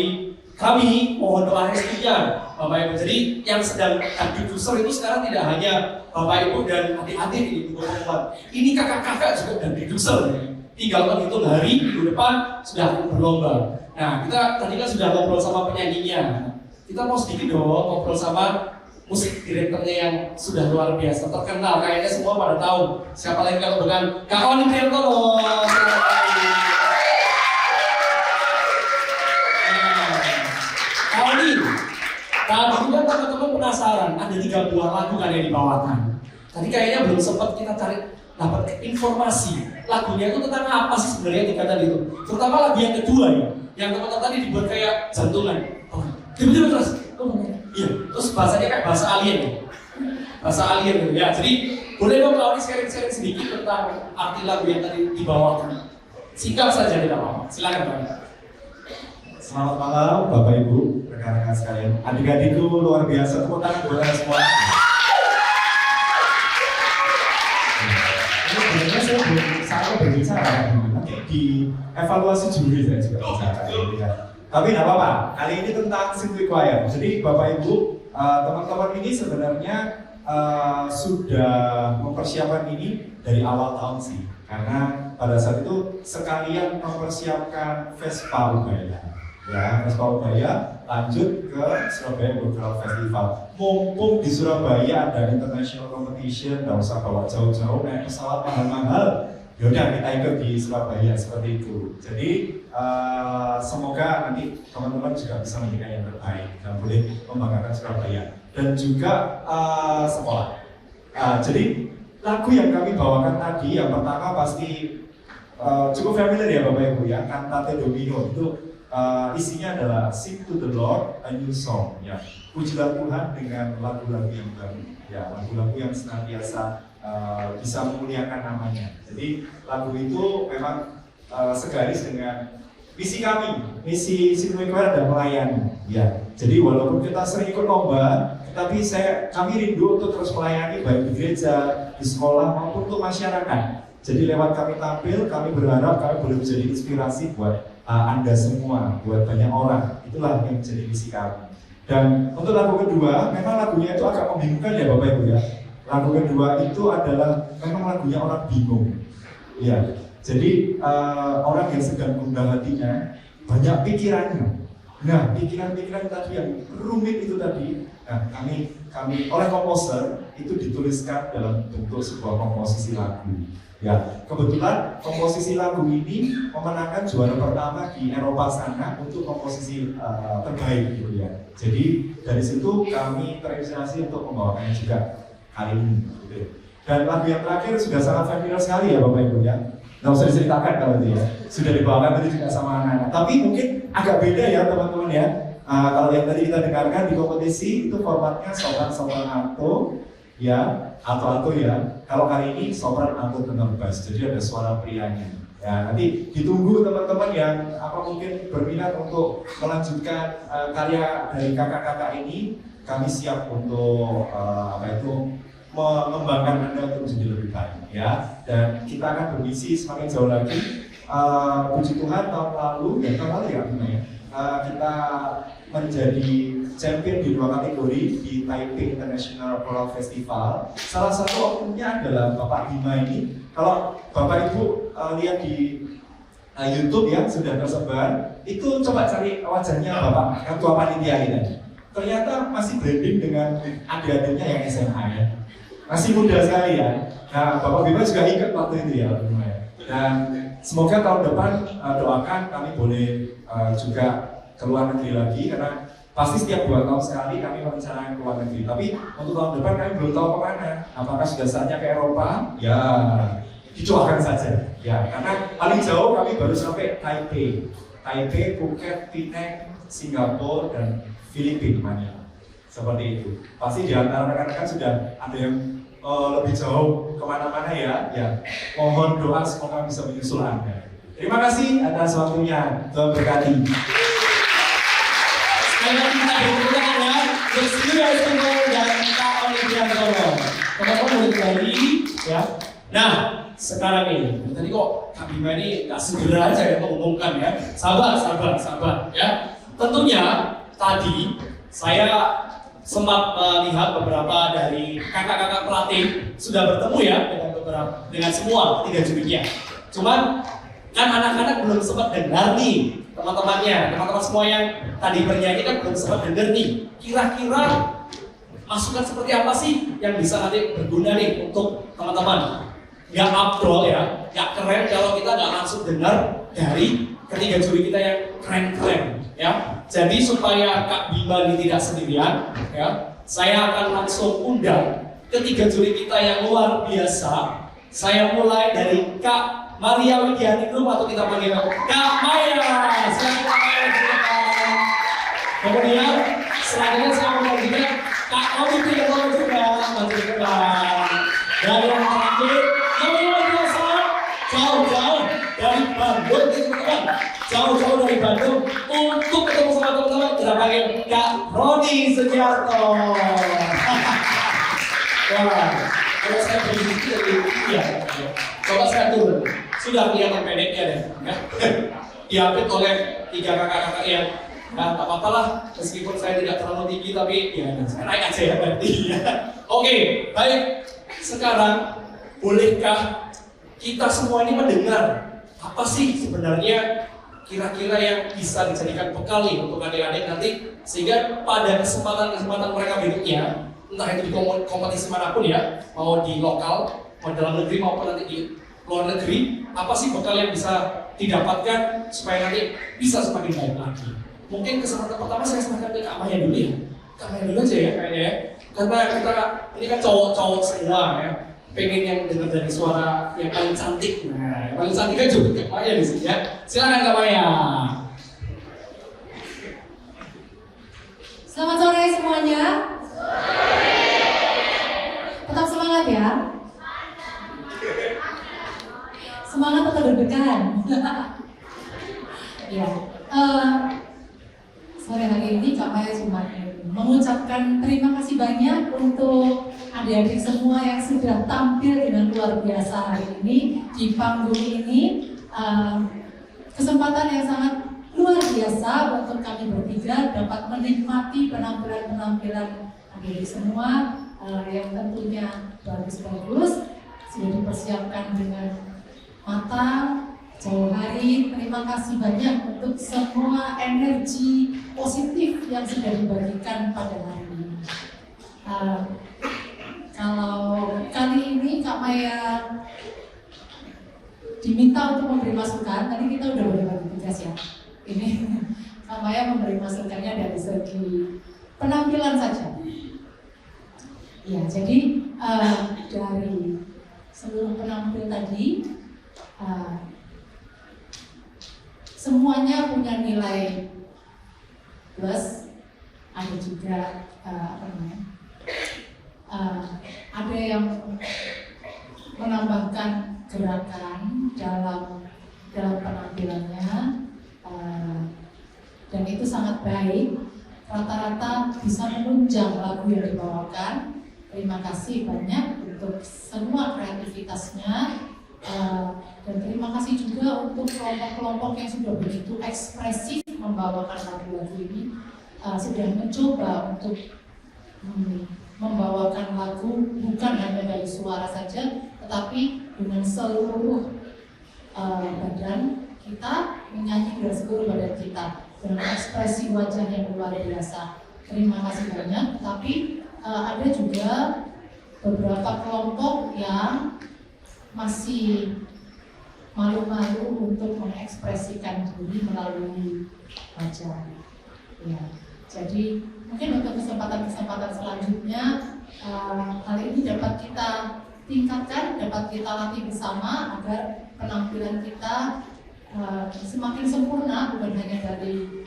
Speaker 3: kami mohon doa restunya Bapak Ibu. Jadi yang sedang difusor itu sekarang tidak hanya Bapak Ibu dan adik-adik di minggu depan. Ini kakak-kakak juga dan difusor. Tinggal menghitung hari minggu depan sudah berlomba. Nah, kita tadi kan sudah ngobrol sama penyanyinya. Kita mau sedikit dong ngobrol sama musik direkturnya yang sudah luar biasa terkenal. Kayaknya semua pada tahu siapa lagi kalau bukan Kak Oni Prianto loh. Tadi juga teman-teman penasaran, ada 3 buah lagu kan yang dibawakan. Tadi kayaknya belum sempat kita cari dapat informasi lagunya itu tentang apa sih sebenarnya yang dikatakan itu. Terutama lagu yang kedua ya, yang teman-teman tadi dibuat kayak jantungan. Tiba-tiba terus, iya, terus bahasanya kayak bahasa alien ya. Bahasa alien ya. Jadi boleh dong kalau sharing-sharing sedikit tentang arti lagu yang tadi dibawakan. Singkat saja tidak apa-apa. Silakan Bang.
Speaker 1: Selamat malam Bapak Ibu, rekan-rekan sekalian. Adik-adikku luar biasa, tepuk tangan buat kalian semua. Ini sebenarnya saya berbicara nanti di evaluasi juri saya juga bicara. Tapi tidak apa-apa, kali ini tentang Sindu Choir. Jadi Bapak Ibu, teman-teman ini sebenarnya sudah mempersiapkan ini dari awal tahun sih. Karena pada saat itu sekalian mempersiapkan Vespa Ubaya. Ya, Vespa Ubaya lanjut ke Surabaya Cultural Festival. Mumpung di Surabaya ada international competition, nggak usah bawa jauh-jauh naik pesawat mahal-mahal. Yaudah kita ikut di Surabaya seperti itu. Jadi semoga nanti teman-teman juga bisa memberikan yang terbaik dan boleh membanggakan Surabaya dan juga sekolah. Jadi lagu yang kami bawakan tadi yang pertama pasti cukup familiar ya Bapak Ibu ya, Cantate Domino itu. Isinya adalah Sing to the Lord a New Song ya, pujilah Tuhan dengan lagu-lagu yang baru ya, lagu-lagu yang senantiasa bisa memuliakan namanya. Jadi lagu itu memang segaris dengan misi kami, misi Sindu Choir dan melayani ya. Jadi walaupun kita sering ikut lomba, tapi kami rindu untuk terus melayani baik di gereja, di sekolah maupun untuk masyarakat. Jadi lewat kami tampil, kami berharap kami boleh menjadi inspirasi buat Anda semua, buat banyak orang. Itulah yang menjadi misi kami. Dan untuk lagu kedua, memang lagunya itu agak membingungkan ya Bapak Ibu ya. Lagu kedua itu adalah memang lagunya orang bingung. Ya, jadi orang yang sedang gundah hatinya, banyak pikirannya. Nah, pikiran-pikiran tadi yang rumit itu tadi, nah kami oleh komposer itu dituliskan dalam bentuk sebuah komposisi lagu. Ya, kebetulan komposisi lagu ini memenangkan juara pertama di Eropa sana untuk komposisi terbaik gitu ya. Jadi dari situ kami terinspirasi untuk membawakannya juga kali ini. Gitu. Dan lagu yang terakhir sudah sangat familiar sekali ya Bapak Ibu ya. Nggak usah diceritakan kalau itu ya. Sudah dibawakan tadi juga sama anak-anak. Tapi mungkin agak beda ya teman-teman ya. Kalau yang tadi kita dengarkan di kompetisi itu formatnya sopran alto ya, alto ya. Kalau kali ini sopran alto tenor bass, jadi ada suara prianya. Ya, nanti ditunggu teman-teman yang mungkin berminat untuk melanjutkan karya dari kakak-kakak ini. Kami siap untuk mengembangkan Anda untuk menjadi lebih baik ya. Dan kita akan bermisi semakin jauh lagi. Puji Tuhan tahun lalu ya kita menjadi champion di 2 kategori di Taipei International Choral Festival. Salah satu oknumnya adalah Bapak Bima ini. Kalau Bapak Ibu lihat di YouTube ya sudah tersebar, itu coba cari wajahnya Bapak Ketua Panitia ini. Ternyata masih blending dengan adik-adiknya yang SMA ya. Masih muda sekali ya. Nah, Bapak Bima juga ikut waktu itu ya. Dan semoga tahun depan doakan kami boleh juga ke luar negeri lagi, karena pasti setiap 2 tahun sekali kami merencanakan ke luar negeri. Tapi untuk tahun depan kami belum tahu kemana. Apakah sudah saatnya ke Eropa? Ya, dicobakan saja. Ya, karena paling jauh kami baru sampai Taipei, Phuket, Penang, Singapura, dan Filipina, Manila. Seperti itu. Pasti di antara rekan-rekan sudah ada yang lebih jauh kemana-mana ya. Ya, mohon doa semoga bisa menyusul Anda. Terima kasih atas waktunya. Tuhan berkati.
Speaker 3: Sekali lagi kita bertepuk ya, bersedia semua dan Kak Olimpian Tolong. Teman-teman boleh kembali ya. Nah, sekarang ini, tadi kok Kak Bima ini gak segera aja ya mengumumkan ya. Sabar ya. Tentunya tadi saya sempat melihat beberapa dari kakak-kakak pelatih sudah bertemu ya dengan semua 3 jurinya. Cuman kan anak-anak belum sempat dengar nih teman-teman semua yang tadi bernyanyi kan belum sempat dengar nih. Kira-kira masukan seperti apa sih yang bisa nanti berguna nih untuk teman-teman? Gak afdol ya, gak keren kalau kita gak langsung dengar dari ketiga juri kita yang keren-keren ya. Jadi supaya Kak Bima ini tidak sendirian ya, saya akan langsung undang ketiga juri kita yang luar biasa. Saya mulai dari Kak Maria Widiani Group atau kita panggil Kak Maya. Silakan Kak Maya, silakan. Kemudian selanjutnya saya mau juga Kak Olimpian Tolong juga maju ke depan. Dan yang terakhir yang luar biasa jauh-jauh dari Bandung, teman-teman. Jauh-jauh dari Bandung untuk ketemu sama teman-teman, kita panggil Kak Roni Sugiarto. Wah, kalau saya berdiri dari ya, coba saya turun. Sudah kelihatan pendeknya deh, ya. Diapit oleh 3 kakak-kakak yang tak apa-apa lah, meskipun saya tidak terlalu tinggi, tapi ya saya naik aja ya berarti ya. Oke, baik. Sekarang bolehkah kita semua ini mendengar apa sih sebenarnya kira-kira yang bisa dijadikan bekal nih untuk adik-adik nanti, sehingga pada kesempatan mereka berikutnya, entah itu di kompetisi manapun ya, mau di lokal, mau dalam negeri maupun nanti di luar negeri, apa sih bekal yang bisa didapatkan supaya nanti bisa semakin baik lagi. Mungkin kesempatan pertama saya serahkan ke Kak Maya dulu ya. Kak Maya dulu aja ya kayaknya ya. Karena kita ini kan cowok-cowok semua ya, pengen yang dengar dari suara yang paling cantik. Nah, yang paling cantik kan juga Kak Maya di sini ya. Silakan Kak Maya.
Speaker 2: Selamat sore semuanya. Tetap semangat ya. Semangat atau deg-degan? Ya. Sore hari ini Kak Maya cuma mengucapkan terima kasih banyak untuk adik-adik semua yang sudah tampil dengan luar biasa hari ini di panggung ini. Kesempatan yang sangat luar biasa untuk kami bertiga dapat menikmati penampilan adik-adik semua yang tentunya bagus-bagus, sudah dipersiapkan dengan matang, jauh hari. Terima kasih banyak untuk semua energi positif yang sudah dibagikan pada hari ini. Kalau kali ini Kak Maya diminta untuk memberi masukan, tadi kita udah berbagi tugas ya. Ini Kak Maya memberi masukannya dari segi penampilan saja. Ya, jadi dari seluruh penampil tadi, semuanya punya nilai plus, ada juga ada yang menambahkan gerakan dalam penampilannya, dan itu sangat baik. Rata-rata bisa menunjang lagu yang dibawakan. Terima kasih banyak untuk semua kreativitasnya, dan terima kasih juga untuk kelompok-kelompok yang sudah begitu ekspresif membawakan lagu-lagu ini, sudah mencoba untuk membawakan lagu bukan hanya dari suara saja, tetapi dengan seluruh badan kita, menyanyi dengan seluruh badan kita dengan ekspresi wajah yang luar biasa. Terima kasih banyak. Tapi ada juga beberapa kelompok yang masih malu-malu untuk mengekspresikan diri melalui wajah. Ya, jadi mungkin untuk kesempatan-kesempatan selanjutnya hal ini dapat kita tingkatkan, dapat kita latih bersama agar penampilan kita semakin sempurna, bukan hanya dari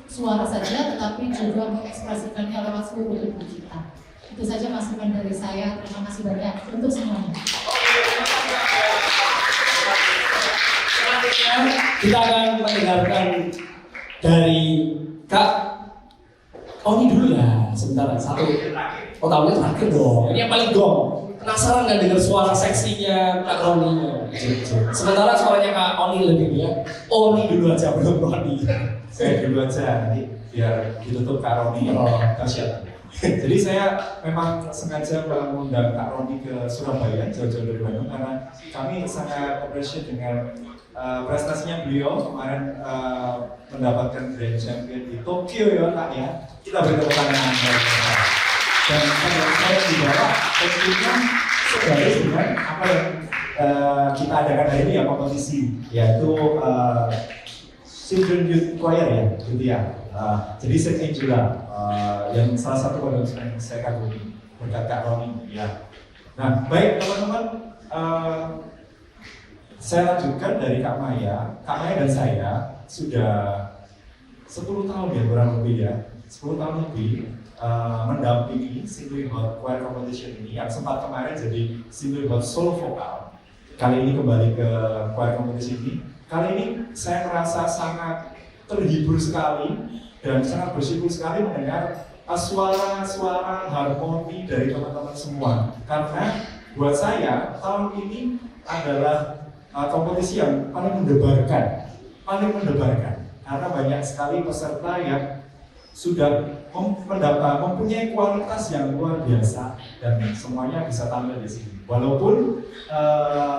Speaker 2: suara saja, tetapi juga mengekspresikannya lewat seluruh tubuh kita. Itu saja masukan dari saya. Terima kasih banyak untuk semuanya.
Speaker 3: Kita akan mendengarkan dari Kak Oni dulu ya, sebentar, satu. Oh, tahunya terakhir dong. Ini yang paling gong. Penasaran nggak dengan suara seksinya Kak Oni? Sementara suaranya Kak Oni lebih ya. Oni dulu aja, belum Oni.
Speaker 1: Saya dulu aja, nanti biar ditutup Kak Roni. Kasihan. Jadi saya memang sengaja mengundang Kak Roni ke Surabaya, jauh-jauh dari Bandung, karena kami sangat appreciate dengan prestasinya beliau kemarin mendapatkan Grand Champion di Tokyo ya Kak ya. Kita beri tepuk tangan. Dan saya dibawa tentunya sebagai dengan apa yang kita adakan hari ini ya, kompetisi, yaitu Children Youth Choir ya, gitu ya. Jadi Saint Angela yang salah satu pada yang saya kagumi berkat Kak Roni ya. Nah baik teman-teman, saya lanjutkan dari Kak Maya. Kak Maya dan saya sudah 10 tahun ya kurang lebih ya, 10 tahun lebih mendampingi Simply Hot Choir Competition ini yang sempat kemarin jadi Simply Hot Solo Vokal. Kali ini kembali ke choir competition ini. Kali ini saya merasa sangat terhibur sekali dan sangat bersyukur sekali mendengar suara-suara harmoni dari teman-teman semua. Karena buat saya tahun ini adalah kompetisi yang paling mendebarkan. Karena banyak sekali peserta yang sudah mempunyai kualitas yang luar biasa dan semuanya bisa tampil di sini. Walaupun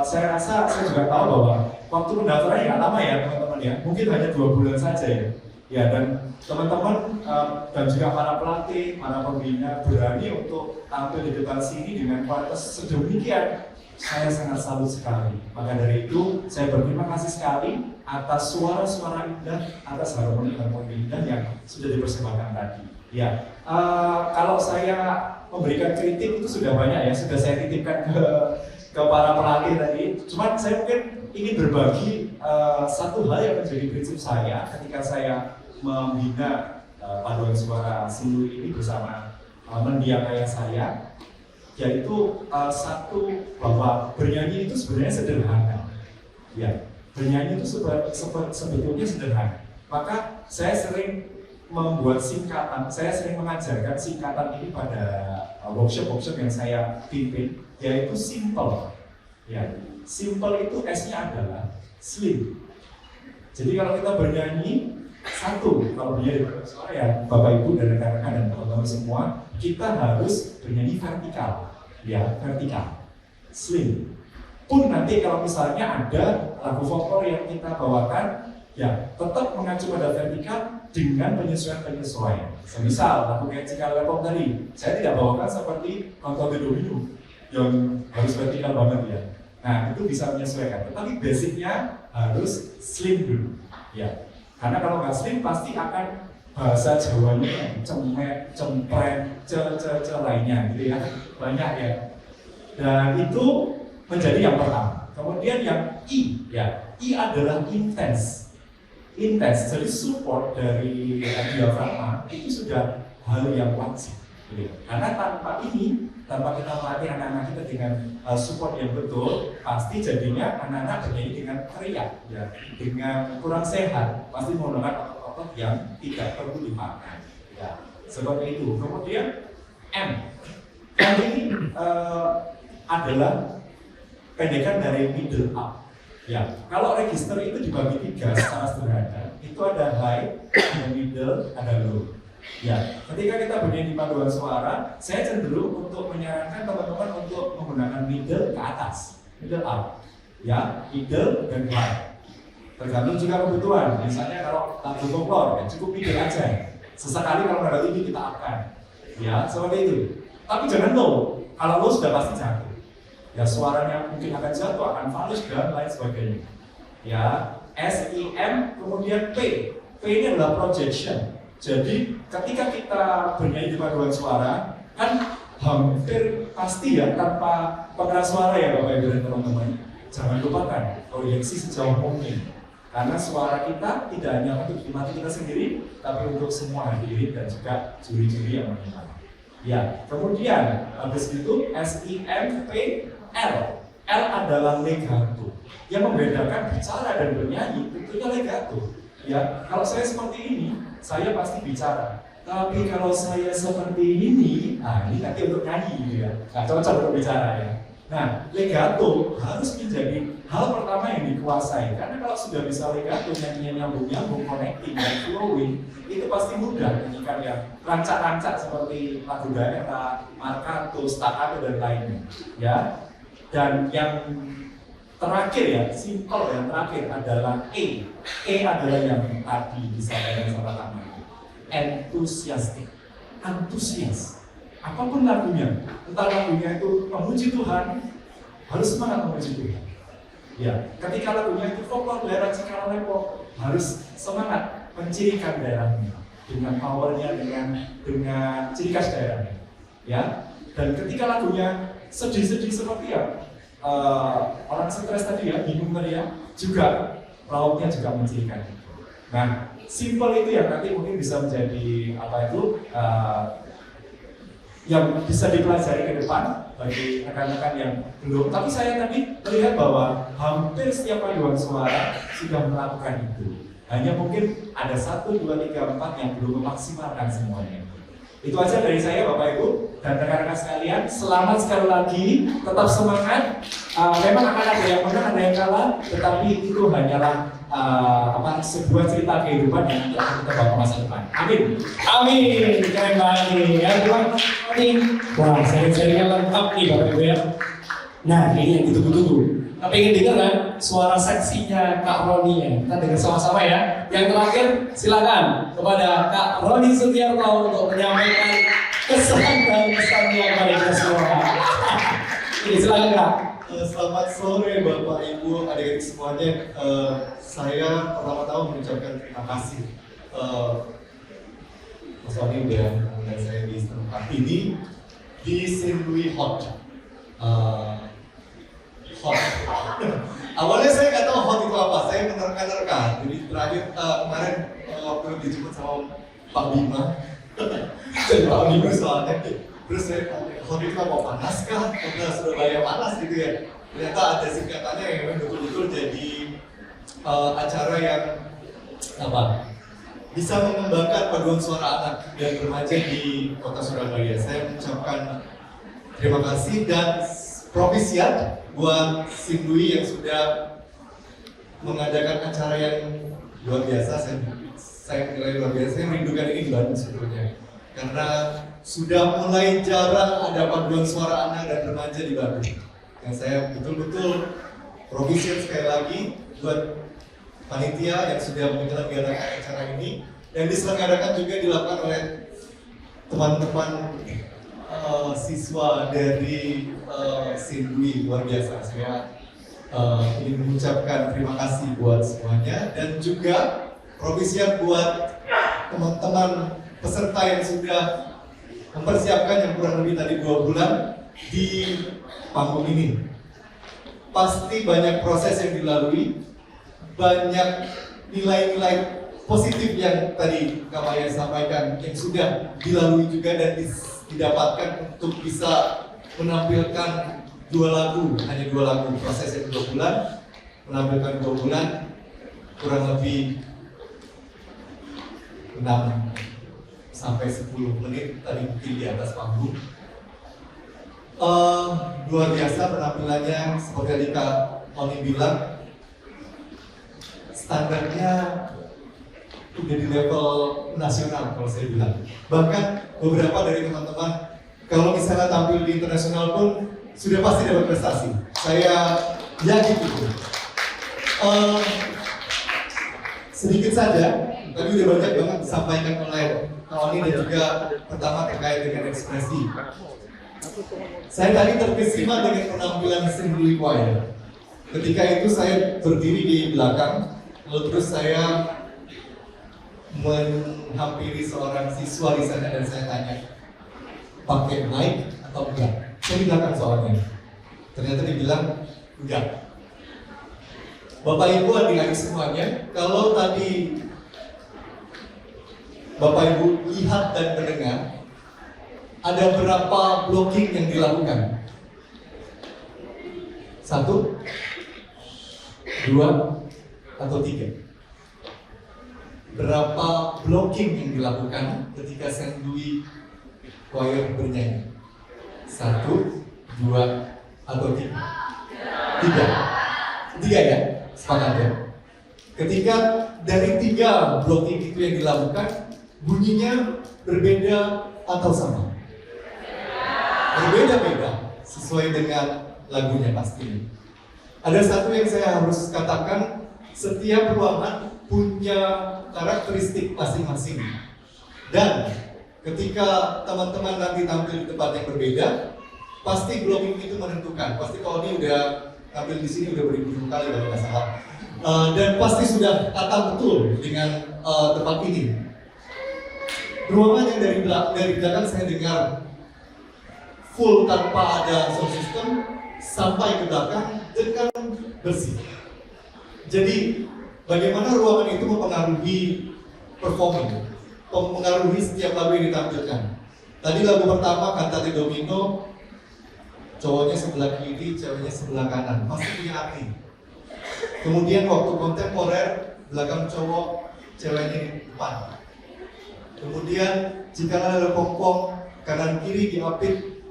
Speaker 1: saya rasa saya juga tahu bahwa waktu pendaftarannya nggak lama ya teman-teman ya, mungkin hanya 2 bulan saja ya. Ya dan teman-teman dan juga para pelatih, para pembina berani untuk tampil di depan sini dengan kualitas sedemikian. Saya sangat salut sekali. Maka dari itu saya berterima kasih sekali atas suara-suara indah, atas harmoni-harmoni indah yang sudah dipersembahkan tadi. Ya, kalau saya memberikan kritik itu sudah banyak ya, sudah saya titipkan ke para pelatih tadi. Cuman saya mungkin ingin berbagi satu hal yang menjadi prinsip saya ketika saya membina paduan suara Sindu ini bersama mendiang ayah saya, yaitu satu, bahwa bernyanyi itu sebenarnya sederhana. Ya, bernyanyi itu sebetulnya sederhana. Maka saya sering membuat singkatan, saya sering mengajarkan singkatan ini pada workshop-workshop yang saya pimpin, yaitu simple. Ya, simple itu S-nya adalah slim. Jadi kalau kita bernyanyi, satu, kalau bernyanyi dengan suara ya Bapak Ibu dan rekan-rekan dan teman-teman semua, kita harus bernyanyi vertikal. Ya, vertikal, slim. Pun nanti kalau misalnya ada lagu folklore yang kita bawakan, ya tetap mengacu pada vertikal dengan penyesuaian-penyesuaian. Semisal lagu kayak Cikal Lepong tadi, saya tidak bawakan seperti Nonton the Domino.
Speaker 5: yang harus vertikal banget ya. Nah itu bisa menyesuaikan, tetapi basicnya harus slim dulu ya. Karena kalau nggak slim pasti akan bahasa Jawanya cemek, cempreng, lainnya gitu ya, banyak ya. Dan itu menjadi yang pertama. Kemudian yang I ya, I adalah intense. Jadi support dari diafragma itu sudah hal yang wajib. Gitu. Karena tanpa kita melatih anak-anak kita dengan support yang betul, pasti jadinya anak-anak bernyanyi dengan teriak, ya, dengan kurang sehat, pasti menggunakan otot yang tidak perlu dimakan. Ya, seperti itu. Kemudian M ini adalah pendekan dari middle up. Ya, kalau register itu dibagi 3 secara sederhana, itu ada high, ada middle, ada low. Ya, ketika kita bernyanyi di paduan suara, saya cenderung untuk menyarankan teman-teman untuk menggunakan middle ke atas, middle up, ya, middle dan high. Tergantung juga kebutuhan. Misalnya kalau lagu folklore, ya, cukup middle aja. Sesekali kalau ada tinggi kita up-kan, ya, seperti itu. Tapi jangan low. Kalau low sudah pasti jatuh. Ya, suaranya mungkin akan jatuh, akan falus dan lain sebagainya. Ya, S, I, M, kemudian P. P ini adalah projection. Jadi ketika kita bernyanyi di paduan suara, kan hampir pasti ya tanpa pengeras suara ya Bapak Ibu dan teman-teman. Jangan lupakan proyeksi sejauh mungkin. Karena suara kita tidak hanya untuk nikmati kita sendiri, tapi untuk semua hadirin dan juga juri-juri yang menonton. Ya, kemudian habis itu S, I, M, P, L. L adalah legato. Yang membedakan bicara dan bernyanyi tentunya legato. Ya, kalau saya seperti ini, saya pasti bicara. Tapi kalau saya seperti ini, nah ini nanti untuk nyanyi gitu ya. Nah, cocok untuk bicara ya. Nah, legato harus menjadi hal pertama yang dikuasai. Karena kalau sudah bisa legato, nyanyinya nyambung-nyambung, connecting, dan flowing, itu pasti mudah menyanyikan yang rancak-rancak seperti lagu daerah, marcato, staccato, dan lainnya. Ya. Dan yang terakhir ya, simple yang terakhir adalah E. E adalah yang tadi disampaikan sama Tama. Enthusiastic, antusias. Apapun lagunya, entah lagunya itu memuji Tuhan, harus semangat memuji Tuhan. Ya, ketika lagunya itu folklore daerah Cikarang Lepok, harus semangat mencirikan daerahnya dengan powernya, dengan ciri khas daerahnya. Ya, dan ketika lagunya sedih-sedih seperti ya, orang stres tadi ya, bingung tadi ya, juga lautnya juga mencirikan. Nah, simple itu yang nanti mungkin bisa menjadi apa itu yang bisa dipelajari ke depan bagi rekan-rekan yang belum. Tapi saya tadi melihat bahwa hampir setiap paduan suara sudah melakukan itu. Hanya mungkin ada 1, 2, 3, 4 yang belum memaksimalkan semuanya. Itu aja dari saya Bapak Ibu dan rekan-rekan sekalian. Selamat sekali lagi, tetap semangat. Memang akan ada yang menang, ada yang kalah, tetapi itu hanyalah sebuah cerita kehidupan yang akan kita bawa ke masa depan. Amin.
Speaker 3: Amin. Keren banget ya teman. Wah, seri-serinya lengkap nih Bapak Ibu ya. Nah, ini yang ditunggu-tunggu. Tapi ingin dengar kan suara seksinya Kak Roni ya. Kita dengar sama-sama ya. Yang terakhir silakan kepada Kak Roni Sugiyarto untuk menyampaikan kesan dan pesannya kepada kita semua. Ini silakan Kak.
Speaker 4: Selamat sore Bapak Ibu, adik-adik semuanya. Saya pertama-tama mengucapkan terima kasih Mas Roni udah mengundang saya di tempat ini di St. Louis Hot. Hot. Awalnya saya nggak tahu hot itu apa, saya menerka-nerka. Jadi terakhir kemarin waktu dijemput sama Pak Bima, dan Pak Bima soalnya, terus saya hot itu apa, panas kah? Karena Surabaya panas gitu ya. Ternyata ada singkatannya yang memang betul-betul jadi acara yang apa? Bisa mengembangkan paduan suara anak dan remaja di kota Surabaya. Saya mengucapkan terima kasih dan propisiat buat St. Louis yang sudah mengadakan acara yang luar biasa. Saya menilai luar biasa. Saya merindukan ini di Bandung sebetulnya karena sudah mulai jarang ada paduan suara anak dan remaja di Bandung. Yang saya betul-betul propisiat sekali lagi buat panitia yang sudah menyelenggarakan acara ini, yang diselenggarakan juga dilakukan oleh teman-teman siswa dari Sindui luar biasa. Saya ingin mengucapkan terima kasih buat semuanya dan juga provisiat buat teman-teman peserta yang sudah mempersiapkan yang kurang lebih tadi 2 bulan di panggung ini. Pasti banyak proses yang dilalui, banyak nilai-nilai positif yang tadi Kak Maya sampaikan yang sudah dilalui juga dan didapatkan untuk bisa menampilkan 2 lagu, hanya 2 lagu, prosesnya 2 bulan, menampilkan 2 bulan, kurang lebih 6 sampai 10 menit tadi mungkin di atas panggung. Luar biasa penampilannya, seperti tadi Kak Oni bilang, standarnya udah di level nasional kalau saya bilang. Bahkan beberapa dari teman-teman kalau misalnya tampil di internasional pun sudah pasti dapat prestasi. Saya yakin itu. Sedikit saja, tadi udah banyak banget disampaikan oleh Tony dan juga pertama terkait dengan ekspresi. Saya tadi terkesima dengan penampilan Sindui Choir. Ketika itu saya berdiri di belakang, lalu terus saya menghampiri seorang siswa di sana dan saya tanya, pakai mic atau enggak? Saya di belakang soalnya. Ternyata dibilang enggak. Bapak Ibu adik-adik semuanya, kalau tadi Bapak Ibu lihat dan mendengar, ada berapa blocking yang dilakukan? 1, 2, atau 3? Berapa blocking yang dilakukan ketika Sindui Choir bernyanyi? 1, 2, atau 3? 3 ya? Sepakat ya? Ketika dari 3 blocking itu yang dilakukan, bunyinya berbeda atau sama? Berbeda-beda, sesuai dengan lagunya pasti. Ada satu yang saya harus katakan, setiap ruangan punya karakteristik masing-masing. Dan ketika teman-teman nanti tampil di tempat yang berbeda, pasti blocking itu menentukan. Pasti kalau ini udah tampil di sini udah beribu-ribu kali kalau nggak salah. Dan pasti sudah kata betul dengan tempat ini. Ruangan yang dari belakang saya dengar full tanpa ada sound system sampai ke belakang dengan bersih. Jadi bagaimana ruangan itu mempengaruhi performing, mempengaruhi setiap lagu yang ditampilkan. Tadi lagu pertama Cantate Domino, cowoknya sebelah kiri, ceweknya sebelah kanan, pasti punya arti. Kemudian waktu kontemporer, belakang cowok, ceweknya di depan. Kemudian jika ada pompong kanan kiri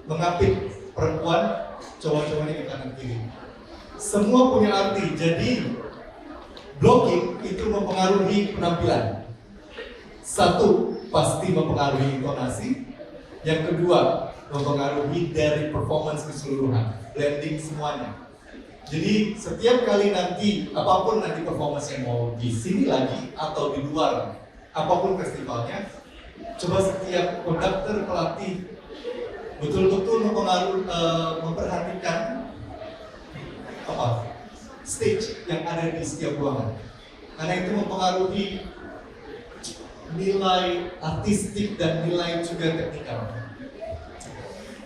Speaker 4: mengapit perempuan, cowok-cowoknya di kanan kiri. Semua punya arti. Jadi blocking itu mempengaruhi penampilan. 1, pasti mempengaruhi intonasi. Yang kedua, mempengaruhi dari performance keseluruhan, blending semuanya. Jadi setiap kali nanti, apapun nanti performance yang mau di sini lagi atau di luar, apapun festivalnya, coba setiap konduktor, pelatih betul-betul memperhatikan stage yang ada di setiap ruangan, karena itu mempengaruhi nilai artistik dan nilai juga teknikal.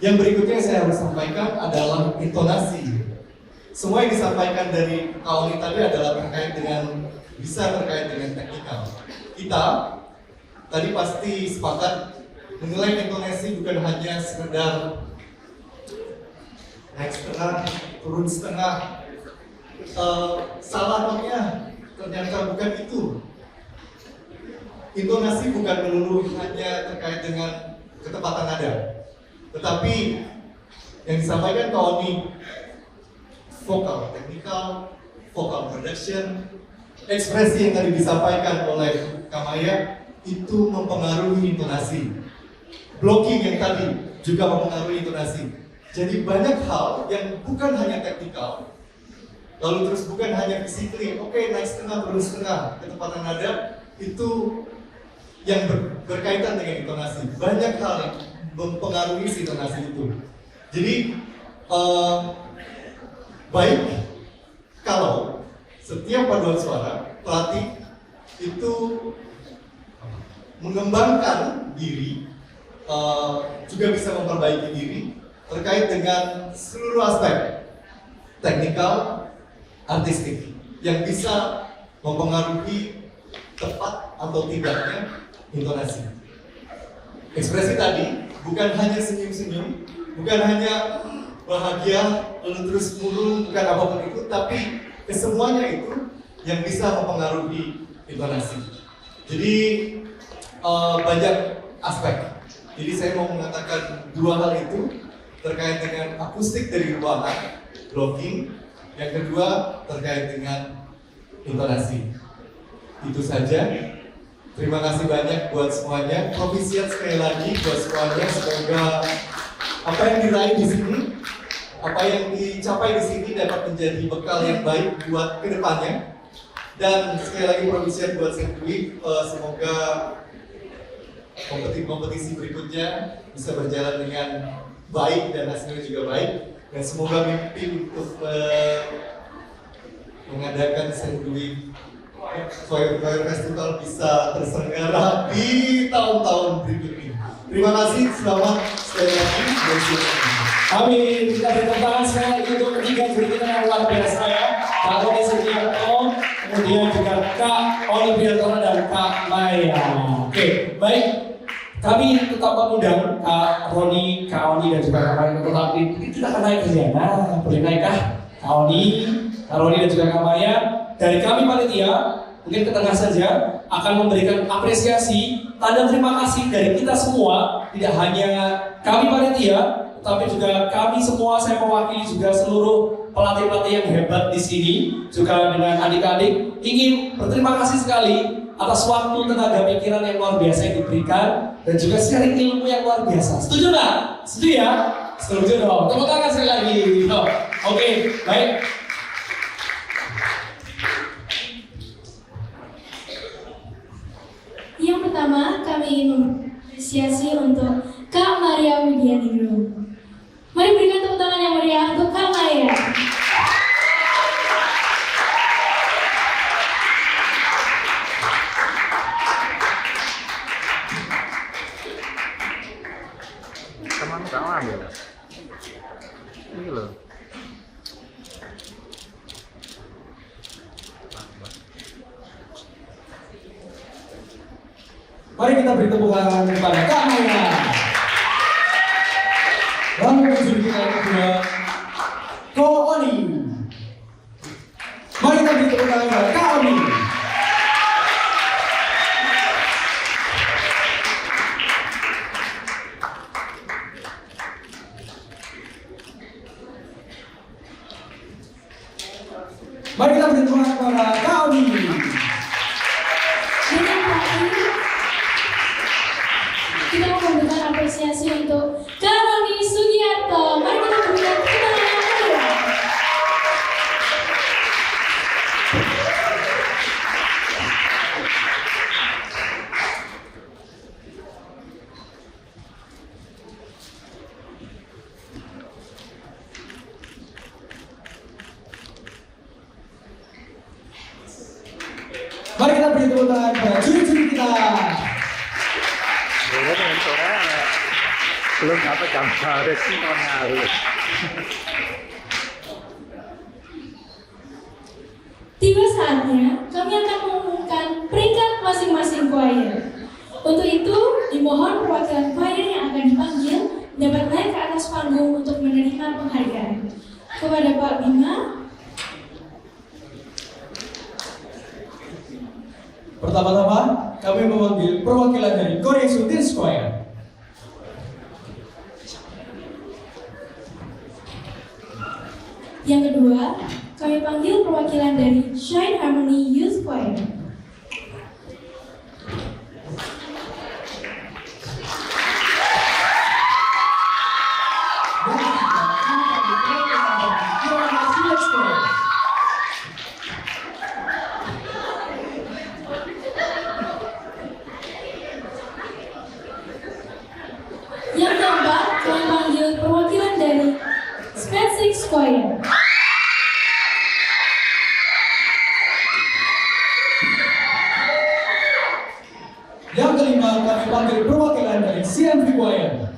Speaker 4: Yang berikutnya saya harus sampaikan adalah intonasi. Semua yang disampaikan dari Kaoli tadi adalah terkait dengan teknikal. Kita tadi pasti sepakat menilai intonasi bukan hanya sekedar naik setengah, turun setengah, salah notnya, ternyata bukan itu. Intonasi bukan melulu hanya terkait dengan ketepatan nada, tetapi yang disampaikan Tony, vokal teknikal, vokal production, ekspresi yang tadi disampaikan oleh Kamaya itu mempengaruhi intonasi. Blocking yang tadi juga mempengaruhi intonasi. Jadi banyak hal yang bukan hanya teknikal, lalu terus bukan hanya physically, oke, naik setengah, turun setengah, ketepatan nada, itu yang berkaitan dengan intonasi. Banyak hal yang mempengaruhi si intonasi itu. Jadi baik kalau setiap paduan suara pelatih itu mengembangkan diri, juga bisa memperbaiki diri terkait dengan seluruh aspek teknikal, artistik yang bisa mempengaruhi tepat atau tidaknya intonasi. Ekspresi tadi bukan hanya senyum-senyum, bukan hanya bahagia lalu terus murung, bukan apapun itu, tapi kesemuanya itu yang bisa mempengaruhi intonasi. Jadi banyak aspek. Jadi saya mau mengatakan dua hal itu terkait dengan akustik dari ruangan, blocking. Yang kedua terkait dengan intonasi. Itu saja. Terima kasih banyak buat semuanya. Provisiat sekali lagi buat semuanya. Semoga apa yang diraih di sini, apa yang dicapai di sini dapat menjadi bekal yang baik buat kedepannya. Dan sekali lagi provisiat buat sirkuit. Semoga kompetisi berikutnya bisa berjalan dengan baik dan hasilnya juga baik. Dan semoga mimpi untuk mengadakan sirkuit Fire Festival bisa terselenggara di tahun-tahun berikutnya. Terima kasih, selamat sekali lagi.
Speaker 3: Amin. Kita beri tepuk tangan sekali lagi untuk ketiga juri kita yang luar biasa ya. Kak Roni Sugiarto, kemudian juga Kak Oliviantona dan Kak Maya. Oke, baik. Kami tetap mengundang Kak Roni, Kak Oni dan juga Kak Maya, tetapi kita akan naik ke sana. Boleh naik kah? Kak Oni, Kak Roni dan juga Kak Maya. Dari kami panitia, mungkin ke tengah saja, akan memberikan apresiasi, tanda terima kasih dari kita semua. Tidak hanya kami panitia, tapi juga kami semua, saya mewakili juga seluruh pelatih-pelatih yang hebat di sini, juga dengan adik-adik, ingin berterima kasih sekali atas waktu, tenaga pikiran yang luar biasa yang diberikan, dan juga sharing ilmu yang luar biasa. Setuju nggak? Setuju ya? Setuju dong. Tepuk tangan sekali lagi. Oke, baik.
Speaker 6: Yang pertama, kami ingin mengapresiasi untuk Kak Maria Widianingrum. Mari berikan tepuk tangan yang meriah untuk Kak Maria.
Speaker 7: Teman kamu ambil ini loh.
Speaker 3: Mari kita beri tepuk tangan kepada Kak Maya. Lalu juri kita yang kedua, Ko Oni. Mari kita beri tepuk tangan kepada Kak Oni. Mari kita beri tepuk tangan kepada Kak Oni.
Speaker 6: Dan yang terakhir, kita mau memberikan apresiasi untuk Kak Roni Sugiarto. Mari kita berikan tepuk tangan yang meriah.
Speaker 3: Mari kita beri tepuk tangan kepada juri-juri kita.
Speaker 7: Boleh dengan sore belum dapat gambar resikonya harus.
Speaker 6: Tiba saatnya kami akan mengumumkan peringkat masing-masing choir. Untuk itu, dimohon perwakilan choir yang akan dipanggil dapat naik ke atas panggung untuk menerima penghargaan. Kepada Pak Bima,
Speaker 3: Pertama-tama, kami memanggil perwakilan dari Korea Teen Choir.
Speaker 6: yang kedua, kami panggil perwakilan dari Shine Harmony Youth Choir. Yang
Speaker 3: Yang kelima kami panggil perwakilan dari CMV Choir.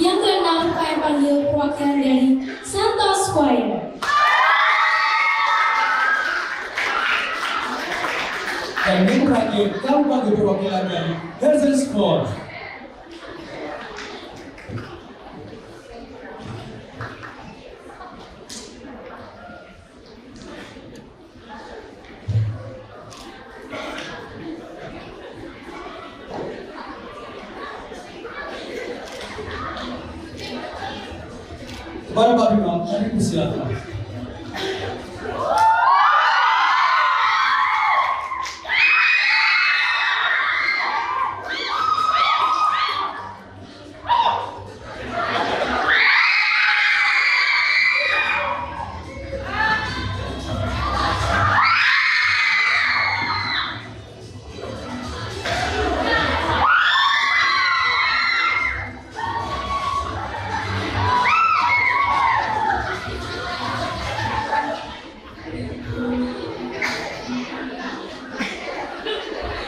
Speaker 6: Yang keenam kami panggil perwakilan dari Santos Choir.
Speaker 3: Dan yang terakhir kami panggil perwakilan dari Herzens Choir. Kepada Pak Bima, kami persilakan.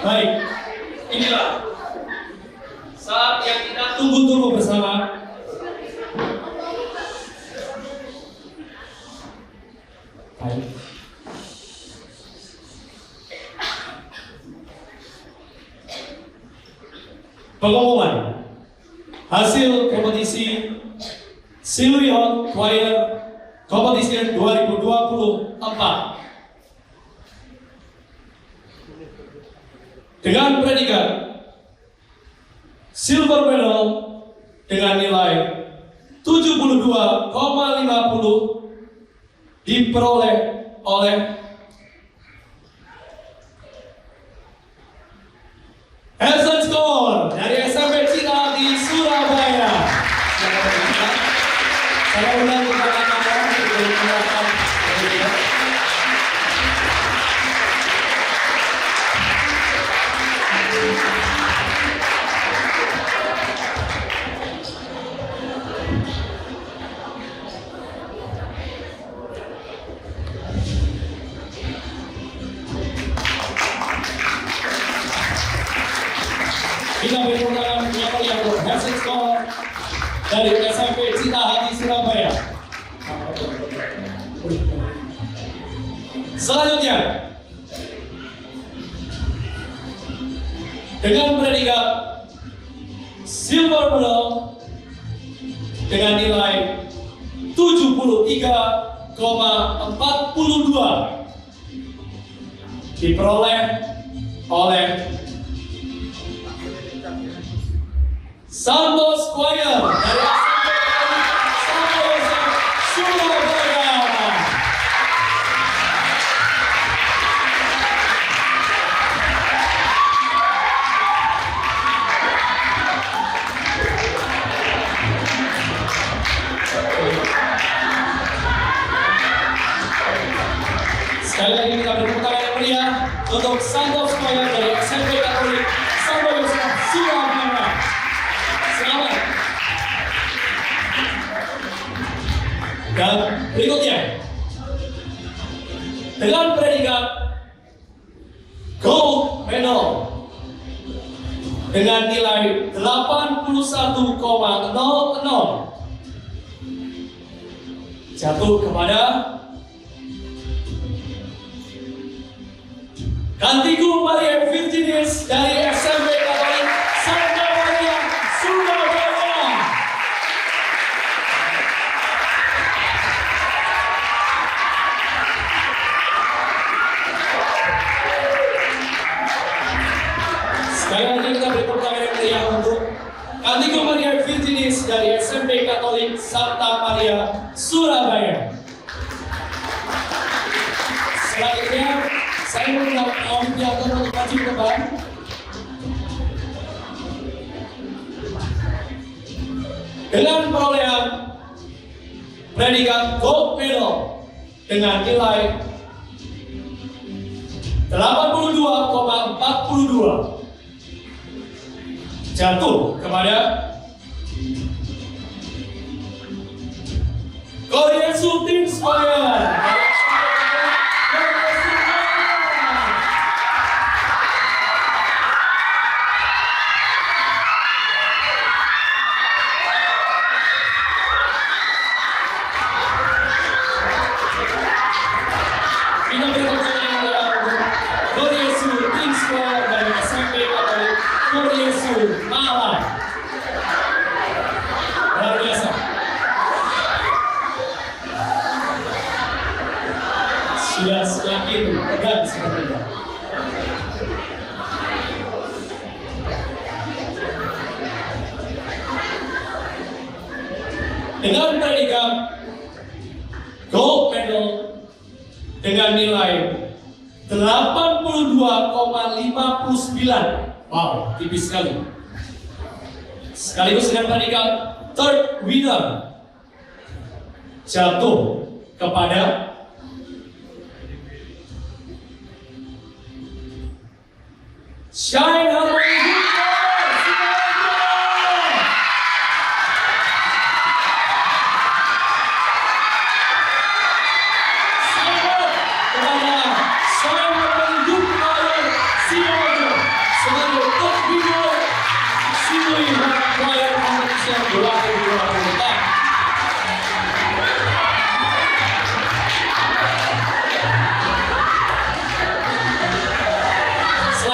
Speaker 3: Baik, inilah saat yang kita tunggu-tunggu bersama. Baik. Pengumuman hasil kompetisi Silverhawk Choir Competition 2024 dengan predikat silver medal dengan nilai 72,50 diperoleh oleh Herzens Choir dari SMP Cita di Surabaya. Saya undang kepada kamera untuk mendengarkan. Kita beri tepuk tangan yang meriah untuk Herzens Choir dari SMP Cita Hati Surabaya. Selanjutnya, dengan predikat silver medal dengan nilai 73,42 diperoleh oleh Santos Choir dari SMP Surabaya. Sekali lagi kita beri tepuk tangan yang meriah untuk Santos Choir dari SMP Katolik Surabaya. Selamat. Dan berikutnya, dengan predikat gold medal dengan nilai 81,00 jatuh kepada Cantico Maria Virginis dari SMP Katolik Santa Maria Surabaya. Sekali lagi kita beri tepuk tangan yang meriah untuk Cantico Maria Virginis dari SMP Katolik Santa Maria Surabaya. Selanjutnya, saya mengundang Olimpiator untuk maju ke depan. Dengan perolehan predikat gold medal dengan nilai 82,42 jatuh kepada Korea Sultan Square. Kita berikutnya adalah Gloriosu Teen Square dari SMP Katolik Gloriosu Malang. Luar biasa. Sudah semakin tegang sepertinya. Dengan predikat gold medal dengan nilai 82,59. Wow, tipis sekali. Sekaligus dengan predikat third winner jatuh kepada Shine Harmony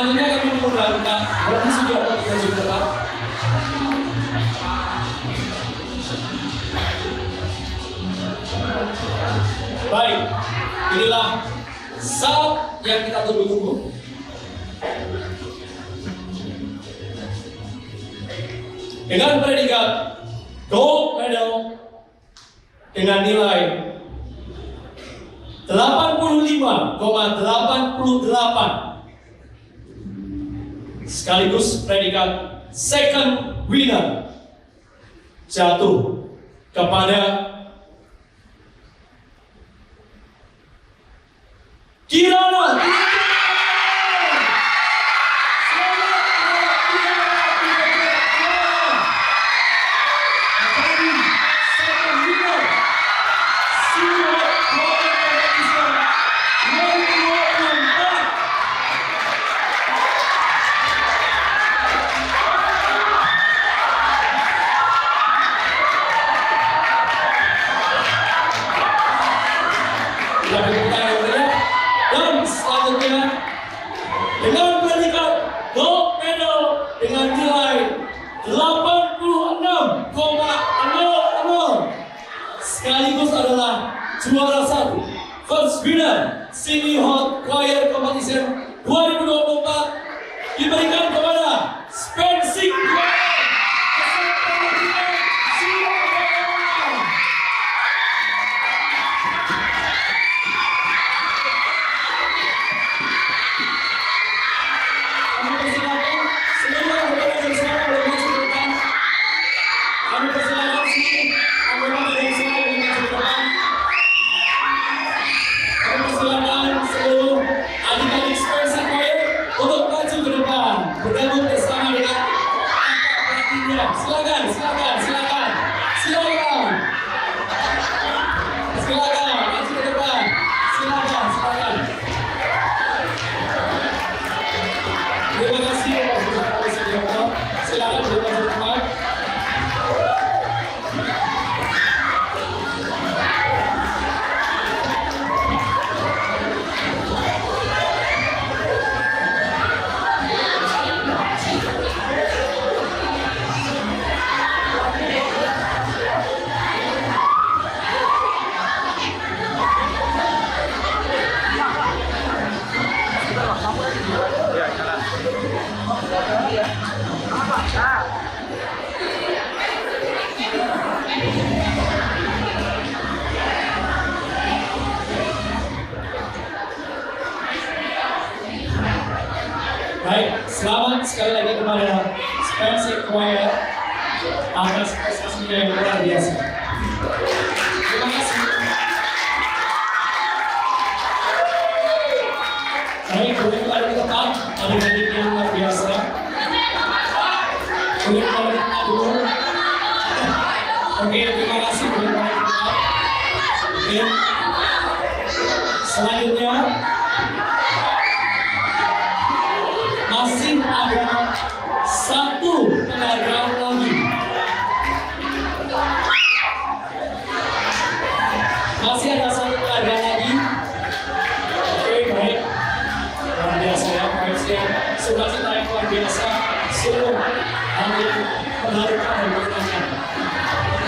Speaker 3: selanjutnya kami mengundang Bapak Sugiarto kita juga Pak. Baik, inilah saat yang kita tunggu-tunggu. Dengan predikat gold medal dengan nilai 85,88 sekaligus predikat second winner jatuh kepada Kirana. Dan selanjutnya dengan predikat gold medal dengan nilai 86,00 sekaligus adalah juara satu first winner Sini Hot Choir Competition 2024 diberikan kepada Spensing Choir. Baik, selamat sekali lagi kepada Spensing Choir atas prestasinya yang luar biasa. Terima kasih. Baik, boleh kita tetap adik-adik yang luar biasa. Boleh kita dulu. Oke, terima kasih. Boleh kita tetap. Oke. Selanjutnya masih ada satu penghargaan lagi. Masih ada satu penghargaan lagi. Oke, baik. Luar biasa ya, baiknya. Sukacita yang luar biasa. Seluruh hadir penghargaan dan bertanya.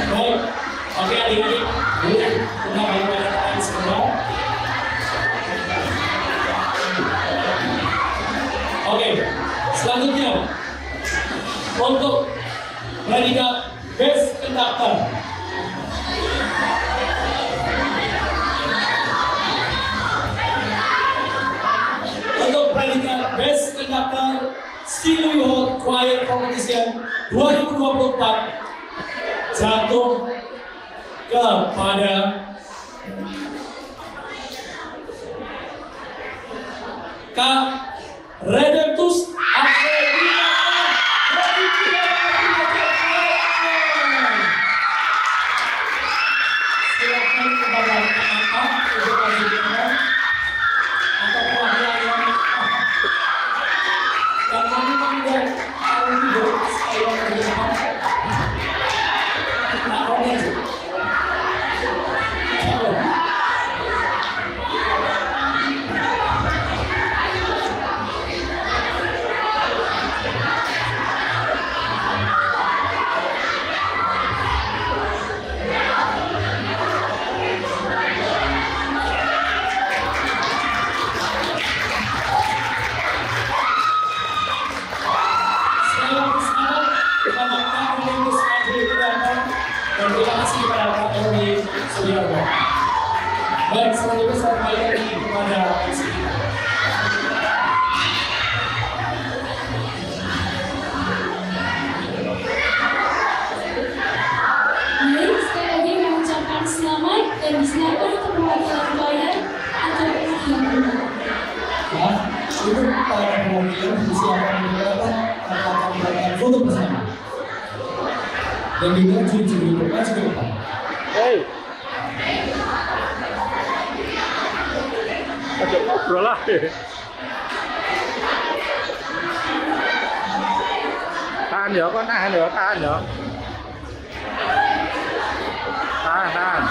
Speaker 3: Baik. Oke, adik-adik. Kita balik tangan sebentar. Oke, selanjutnya untuk predikat Best Conductor. Untuk predikat Best Conductor Still Youth Choir Competition 2024 jatuh kepada Kak Redemptus Afrika. Silakan kepada Kak untuk lanjutkan atau perwakilan dan kami mengingat tahun itu saya berdepan. Nah, baik, selanjutnya saya kembali lagi kepada MC.
Speaker 6: Baik, sekali lagi kami ucapkan selamat dan disilakan untuk perwakilan choir untuk menghadiri.
Speaker 3: Nah, itu para perwakilan disilakan menggunakan kata-kata foto bersama. Dan juga juri-juri berkas ke depan.
Speaker 7: Hei. Aja ngobrol lah. Tahan ya, kok tahan ya, tahan ya. Tahan.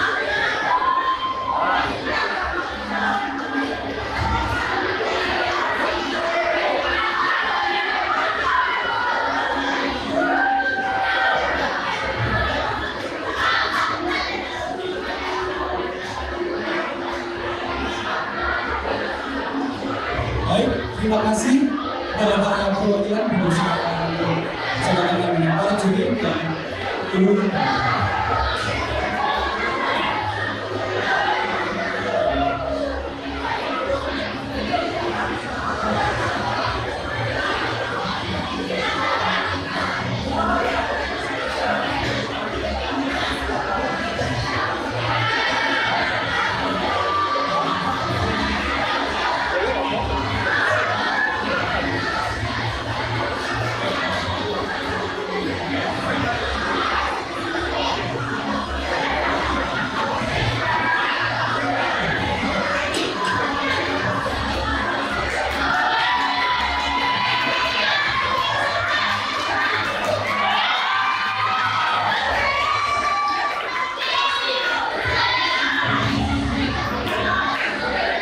Speaker 3: Baik, terima kasih kepada para perwakilan yang bersilakan untuk silakan para juri dan ibu.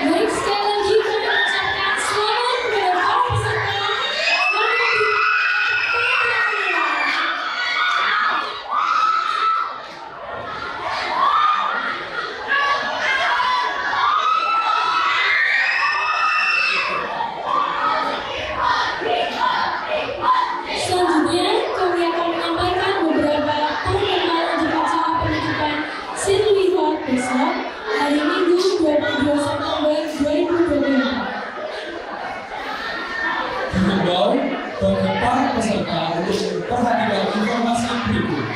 Speaker 6: Baik, sekali lagi kami ucapkan selamat kepada para peserta yang mengikuti selanjutnya, kami akan menyampaikan beberapa pengumuman untuk acara penutupan Silvi Hot besok hari Minggu 22 September 2024.
Speaker 3: Dihimbau bagi para peserta untuk memperhatikan informasi berikut.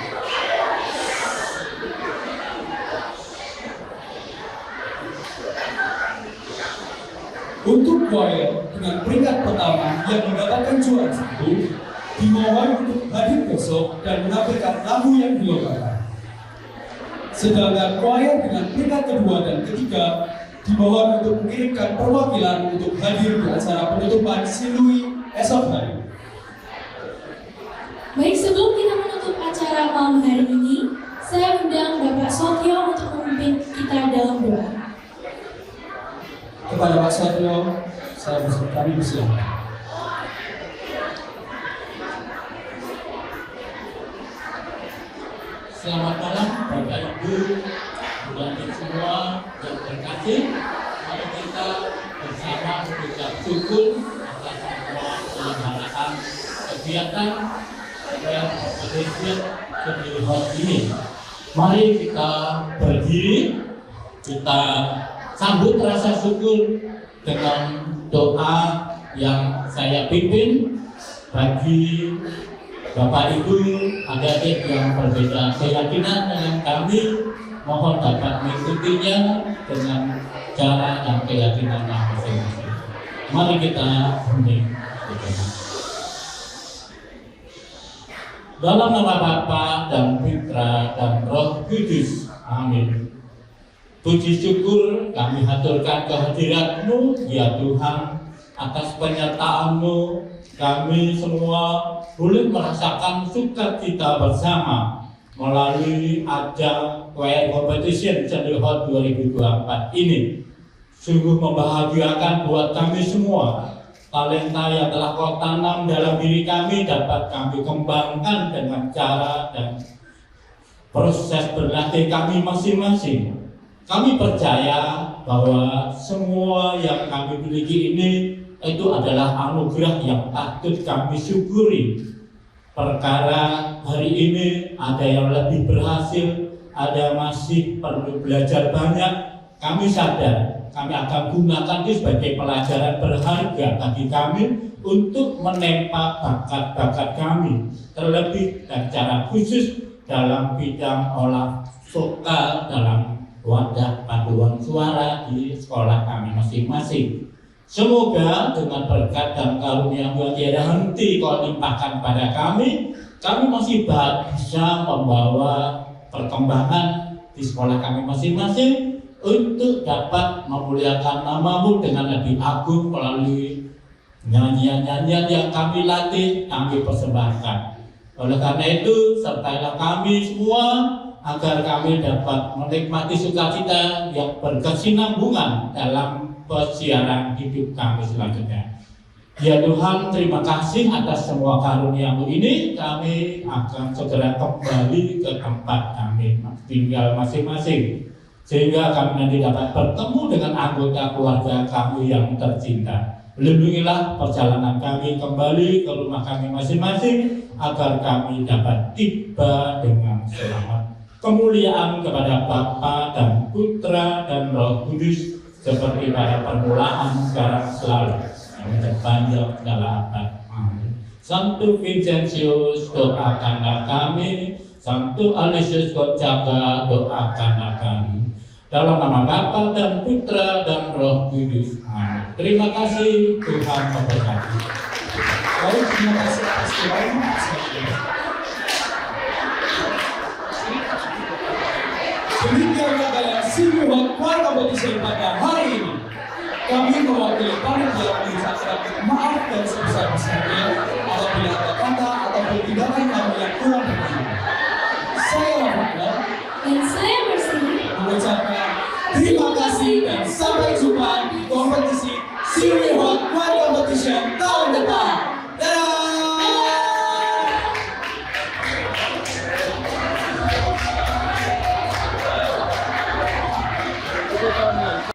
Speaker 3: Untuk choir dengan peringkat pertama yang mendapatkan juara 1, dimohon untuk hadir besok dan menampilkan lagu yang dilombakan. Sedangkan choir dengan peringkat kedua dan ketiga dimohon untuk mengirimkan perwakilan untuk hadir di acara penutupan Silui esok hari.
Speaker 6: Baik, sebelum kita menutup acara malam hari ini, saya undang Bapak Sotyo untuk memimpin kita dalam doa.
Speaker 3: Kepada Pak Satrio, saya kami bersilakan.
Speaker 8: Selamat malam Bapak Ibu dan semua yang terkasih. Mari kita bersama mengucap syukur atas semua penyelenggaraan kegiatan dan kegiatan kegiatan ini. Mari kita berdiri, kita sambut rasa syukur dengan doa yang saya pimpin bagi Bapak Ibu, adik-adik yang berbeda keyakinan dengan kami, mohon dapat mengikutinya dengan cara dan keyakinan masing-masing. Mari kita hening. Dalam nama Bapa dan Putra dan Roh Kudus. Amin. Puji syukur kami haturkan kehadirat-Mu, ya Tuhan, atas penyertaan-Mu. Kami semua boleh merasakan sukacita bersama melalui ajang choir competition Cenderawsih 2024 ini. Sungguh membahagiakan buat kami semua. Talenta yang telah Kau tanam dalam diri kami dapat kami kembangkan dengan cara dan proses berlatih kami masing-masing. Kami percaya bahwa semua yang kami miliki ini itu adalah anugerah yang patut kami syukuri. Perkara hari ini ada yang lebih berhasil, ada masih perlu belajar banyak. Kami sadar kami akan gunakan itu sebagai pelajaran berharga bagi kami untuk menempa bakat-bakat kami, terlebih dan secara khusus dalam bidang olah vokal dalam wadah paduan suara di sekolah kami masing-masing. Semoga dengan berkat dan karunia yang tiada henti Kau limpahkan pada kami masih bisa membawa perkembangan di sekolah kami masing-masing untuk dapat memuliakan nama-Mu dengan lebih agung melalui nyanyian-nyanyian yang kami latih, kami persembahkan. Oleh karena itu, sertailah kami semua agar kami dapat menikmati sukacita yang berkesinambungan dalam persiaran hidup kami selanjutnya. Ya Tuhan, terima kasih atas semua karunia-Mu ini. Kami akan segera kembali ke tempat kami tinggal masing-masing, sehingga kami nanti dapat bertemu dengan anggota keluarga kami yang tercinta. Lindungilah perjalanan kami kembali ke rumah kami masing-masing, agar kami dapat tiba dengan selamat. Kemuliaan kepada Bapa dan Putra dan Roh Kudus, seperti pada permulaan, sekarang, selalu, yang terpanjang dalam abad. Amin. Sanctus Vincentius, doakanlah kami. Sanctus Aloysius, Kau jaga, doakanlah kami. Dalam nama Bapa dan Putra dan Roh Kudus. Amin. Terima kasih, Tuhan memberkati.
Speaker 3: Baik, terima kasih atas doanya. Demikian rangkaian Silui Choir Competition pada hari ini. Kami mewakili panitia mengucapkan maaf dan sebesar-besarnya apabila ada kata ataupun tindakan kami yang kurang berkenan. Saya Rahmat
Speaker 6: Dan saya bersih.
Speaker 3: mengucapkan terima kasih dan sampai jumpa di kompetisi Silui